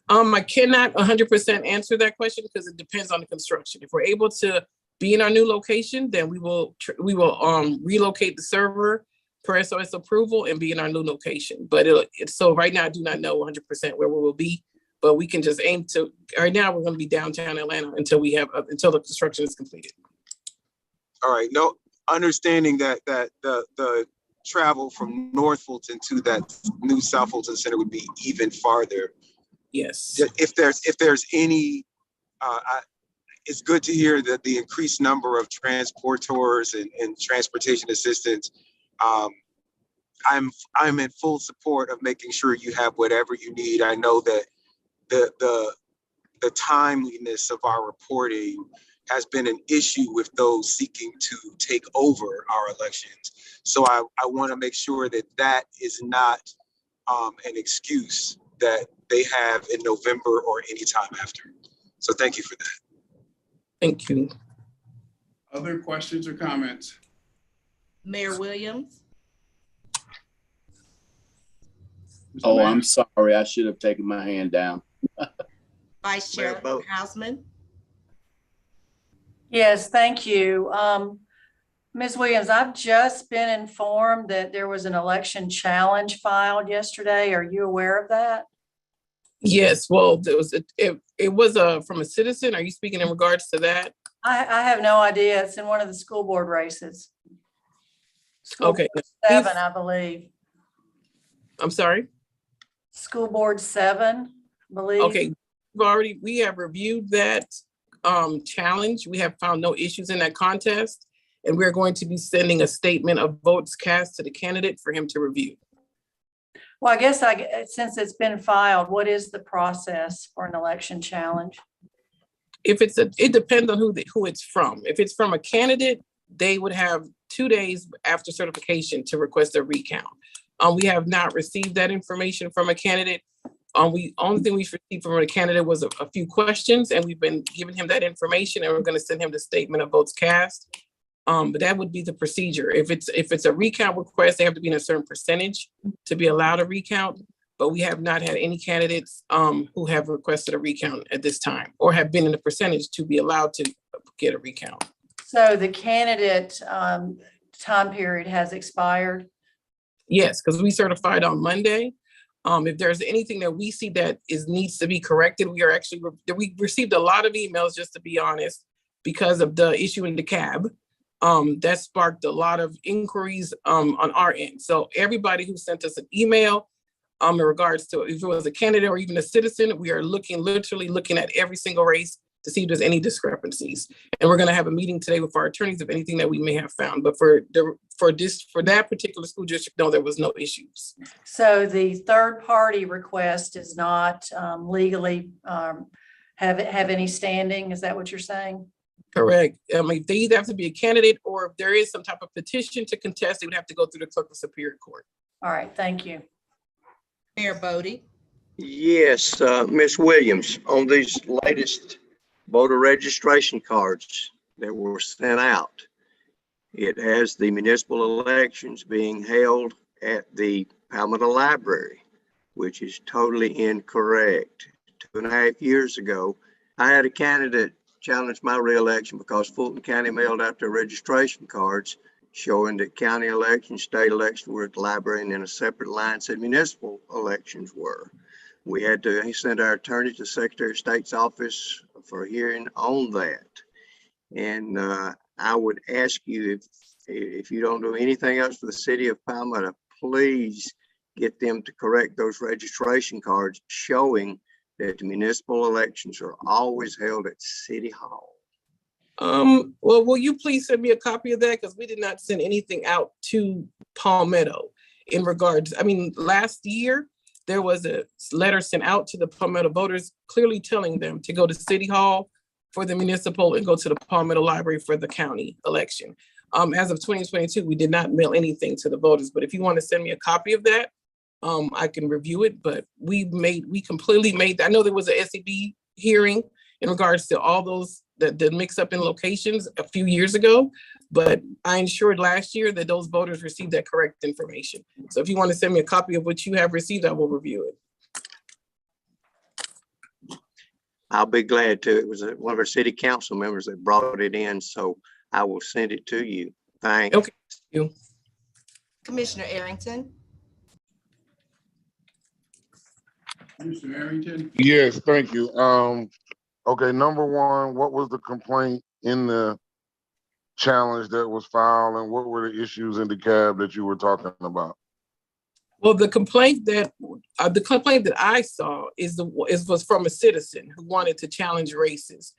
I cannot 100% answer that question because it depends on the construction. If we're able to be in our new location, then we will relocate the server per SOS approval and be in our new location. But so right now I do not know 100% where we will be, but we can just aim to. Right now we're going to be downtown Atlanta until the construction is completed. All right. No, understanding that the travel from North Fulton to that new South Fulton Center would be even farther. Yes. If there's any, it's good to hear that the increased number of transporters and transportation assistants. I'm in full support of making sure you have whatever you need. I know that the timeliness of our reporting has been an issue with those seeking to take over our elections. So I want to make sure that is not an excuse that they have in November or any time after. So thank you for that. Thank you. Other questions or comments? Mayor Williams. Oh, I'm sorry. I should have taken my hand down. Vice Chair Hausman. Yes, thank you. Ms. Williams, I've just been informed that there was an election challenge filed yesterday. Are you aware of that? Yes, well, it was from a citizen. Are you speaking in regards to that? I have no idea. It's in one of the school board races. Okay. Board 7, I believe. I'm sorry? School board 7, I believe. Okay, we have reviewed that challenge. We have found no issues in that contest, and we're going to be sending a statement of votes cast to the candidate for him to review. Well, I guess since it's been filed, what is the process for an election challenge? It depends on who it's from. If it's from a candidate, they would have 2 days after certification to request a recount. We have not received that information from a candidate. Only thing we've received from a candidate was a few questions, and we've been giving him that information, and we're going to send him the statement of votes cast. But that would be the procedure. If it's a recount request, they have to be in a certain percentage to be allowed a recount. But we have not had any candidates who have requested a recount at this time, or have been in the percentage to be allowed to get a recount. So the candidate time period has expired? Yes, because we certified on Monday. If there's anything that we see that needs to be corrected, we received a lot of emails, just to be honest, because of the issue in the cab. That sparked a lot of inquiries on our end. So everybody who sent us an email in regards to if it was a candidate or even a citizen, we are literally looking at every single race to see if there's any discrepancies. And we're going to have a meeting today with our attorneys of anything that we may have found. But for that particular school district, no, there was no issues. So the third party request is not legally have any standing. Is that what you're saying? Correct. They either have to be a candidate, or if there is some type of petition to contest, they would have to go through the Clerk of Superior Court. All right, thank you. Mayor Bodie. Yes, Ms. Williams, on these latest voter registration cards that were sent out, it has the municipal elections being held at the Palmetto Library, which is totally incorrect. 2.5 years ago, I had a candidate challenge my reelection because Fulton County mailed out their registration cards showing that county elections, state elections were at the library, and in a separate line said municipal elections were. We had to send our attorney to the Secretary of State's office for a hearing on that. And I would ask you, if you don't do anything else for the city of Palmetto, please get them to correct those registration cards showing that the municipal elections are always held at City Hall. Well, will you please send me a copy of that? Because we did not send anything out to Palmetto in regards. Last year, there was a letter sent out to the Palmetto voters clearly telling them to go to City Hall for the municipal and go to the Palmetto Library for the county election. As of 2022, we did not mail anything to the voters, but if you want to send me a copy of that, I can review it, but we completely made, I know there was a SEB hearing in regards to all those, the mix up in locations a few years ago, but I ensured last year that those voters received that correct information. So if you want to send me a copy of what you have received, I will review it. I'll be glad to. It was one of our city council members that brought it in, so I will send it to you. Thanks. Okay. Thank you. Commissioner Arrington. Mr. Arrington? Yes, thank you. Okay, number one, what was the complaint in the challenge that was filed, and what were the issues in the cab that you were talking about? Well, the complaint that I saw was from a citizen who wanted to challenge races.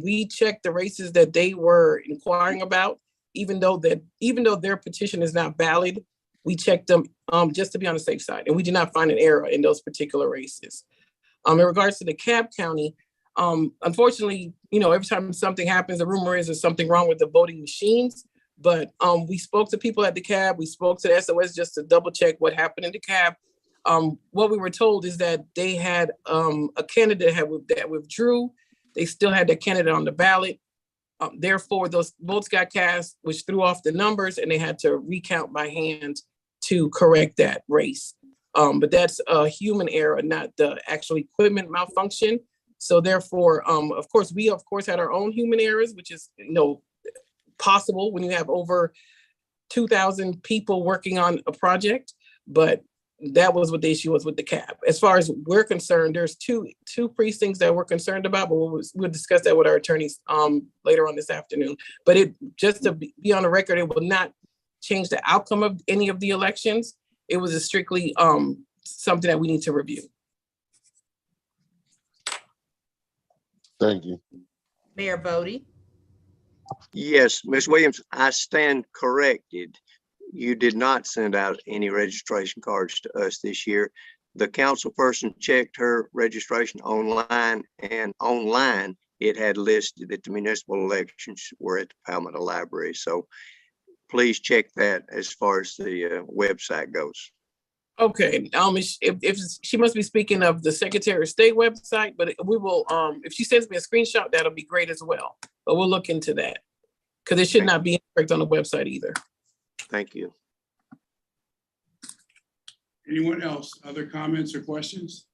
We checked the races that they were inquiring about, even though their petition is not valid. We checked them just to be on the safe side, and we did not find an error in those particular races. In regards to the Cobb County, unfortunately, every time something happens, the rumor is there's something wrong with the voting machines. But we spoke to people at the cab. We spoke to the SOS just to double check what happened in the cab. What we were told is that they had a candidate that withdrew. They still had that candidate on the ballot. Therefore, those votes got cast, which threw off the numbers, and they had to recount by hand to correct that race. But that's a human error, not the actual equipment malfunction. So therefore, of course, we had our own human errors, which is possible when you have over 2,000 people working on a project. But that was what the issue was with the cab. As far as we're concerned, there's two precincts that we're concerned about, but we'll discuss that with our attorneys later on this afternoon. But just to be on the record, it will not change the outcome of any of the elections. It was strictly something that we need to review. Thank you. Mayor Bodie. Yes, Ms. Williams, I stand corrected. You did not send out any registration cards to us this year. The council person checked her registration online, and online it had listed that the municipal elections were at the Palmetto Library. So please check that as far as the website goes. Okay, if she must be speaking of the Secretary of State website, but we will, if she sends me a screenshot, that'll be great as well. But we'll look into that because it should not be incorrect on the website either. Thank you. Anyone else? Other comments or questions?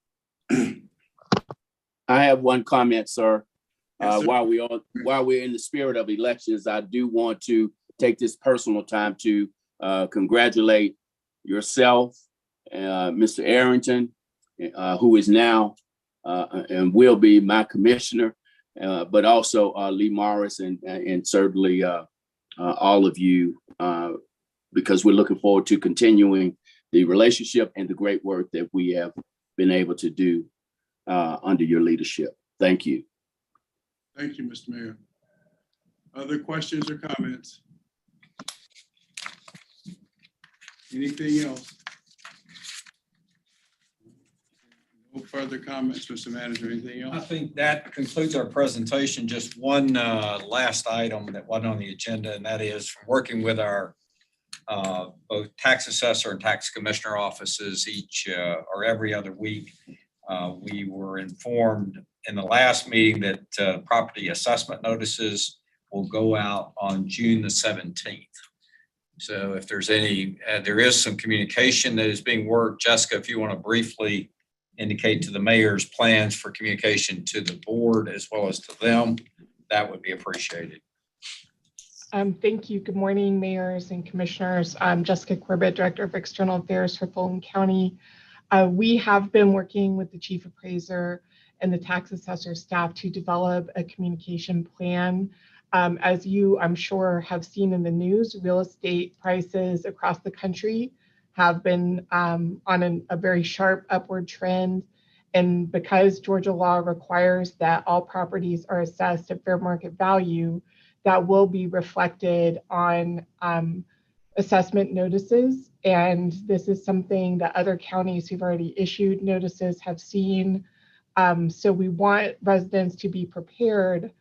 I have one comment, sir. Yes, sir. While we're in the spirit of elections, I do want to take this personal time to congratulate yourself, Mr. Arrington, who is now and will be my commissioner, but also Lee Morris and certainly all of you, because we're looking forward to continuing the relationship and the great work that we have been able to do under your leadership. Thank you. Thank you, Mr. Mayor. Other questions or comments? Anything else? No further comments, Mr. Manager. Anything else? I think that concludes our presentation. Just one last item that wasn't on the agenda, and that is from working with our both tax assessor and tax commissioner offices each or every other week. We were informed in the last meeting that property assessment notices will go out on June the 17th. So if there's any, there is some communication that is being worked. Jessica, if you want to briefly indicate to the mayor's plans for communication to the board as well as to them, that would be appreciated. Thank you. Good morning, mayors and commissioners. I'm Jessica Corbett, Director of External Affairs for Fulton County. We have been working with the chief appraiser and the tax assessor staff to develop a communication plan. As you, I'm sure, have seen in the news, real estate prices across the country have been on a very sharp upward trend. And because Georgia law requires that all properties are assessed at fair market value, that will be reflected on assessment notices. And this is something that other counties who've already issued notices have seen. So we want residents to be prepared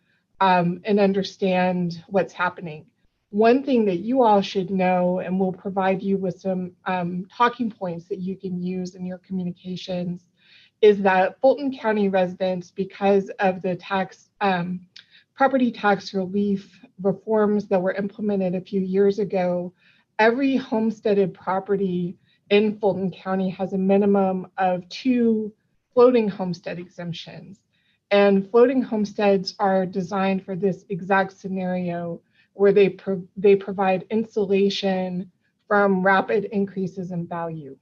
and understand what's happening. One thing that you all should know, and we'll provide you with some talking points that you can use in your communications, is that Fulton County residents, because of the property tax relief reforms that were implemented a few years ago, every homesteaded property in Fulton County has a minimum of 2 floating homestead exemptions. And floating homesteads are designed for this exact scenario where they provide insulation from rapid increases in value.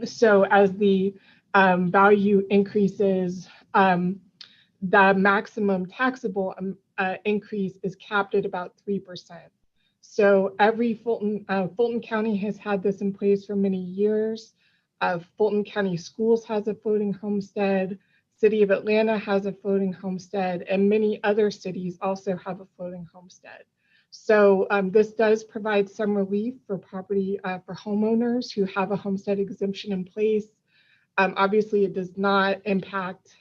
So as the value increases, the maximum taxable increase is capped at about 3%. So every Fulton County has had this in place for many years. Fulton County Schools has a floating homestead. City of Atlanta has a floating homestead, and many other cities also have a floating homestead. So this does provide some relief for for homeowners who have a homestead exemption in place. Obviously, it does not impact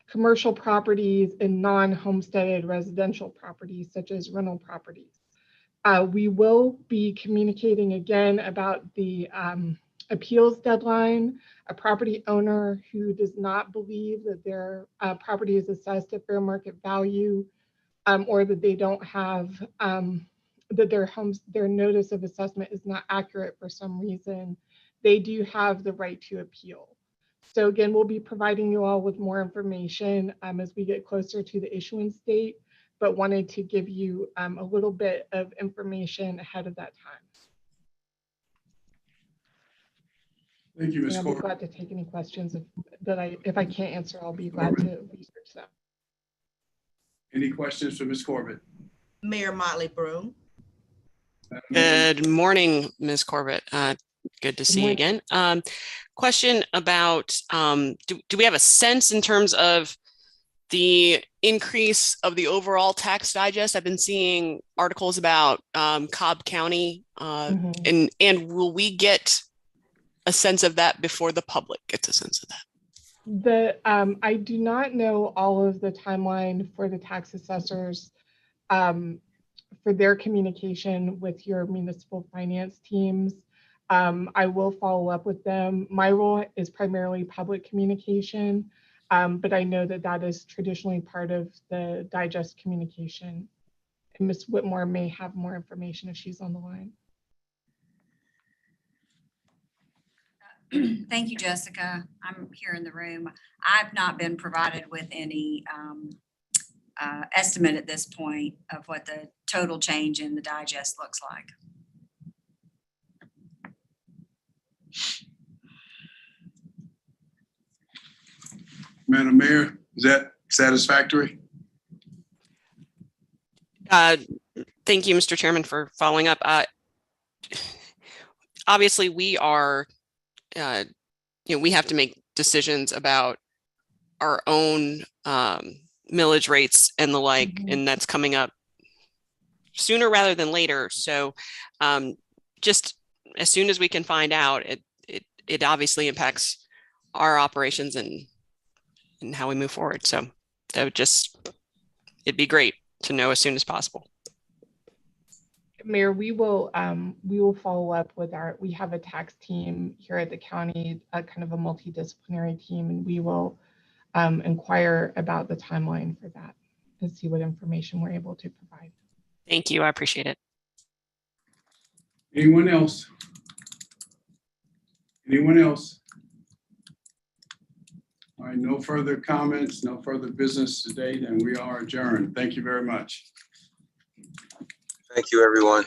commercial properties and non-homesteaded residential properties, such as rental properties. We will be communicating again about the appeals deadline. A property owner who does not believe that their property is assessed at fair market value, or that they don't have, that their notice of assessment is not accurate for some reason, they do have the right to appeal. So again, we'll be providing you all with more information as we get closer to the issuance date, but wanted to give you a little bit of information ahead of that time. Thank you, Ms. I'll be glad to take any questions if I can't answer, I'll be glad to research them. Any questions for Ms. Corbett? Mayor Motley Broom. Good morning, Ms. Corbett. Good to see you again. Question about, do we have a sense in terms of the increase of the overall tax digest? I've been seeing articles about Cobb County, and will we get a sense of that before the public gets a sense of that? I do not know all of the timeline for the tax assessors for their communication with your municipal finance teams. I will follow up with them. My role is primarily public communication, but I know that that is traditionally part of the digest communication. And Ms. Whitmore may have more information if she's on the line. Thank you, Jessica. I'm here in the room. I've not been provided with any estimate at this point of what the total change in the digest looks like. Madam Mayor, is that satisfactory? Thank you, Mr. Chairman, for following up. Obviously, we are, we have to make decisions about our own millage rates and the like, and that's coming up sooner rather than later. So just as soon as we can find out, it obviously impacts our operations and how we move forward. So that would it'd be great to know as soon as possible. Mayor, we will follow up with we have a tax team here at the county, kind of a multidisciplinary team, and we will inquire about the timeline for that and see what information we're able to provide. Thank you, I appreciate it. Anyone else? Anyone else? All right, no further comments, no further business today, and we are adjourned. Thank you very much. Thank you, everyone.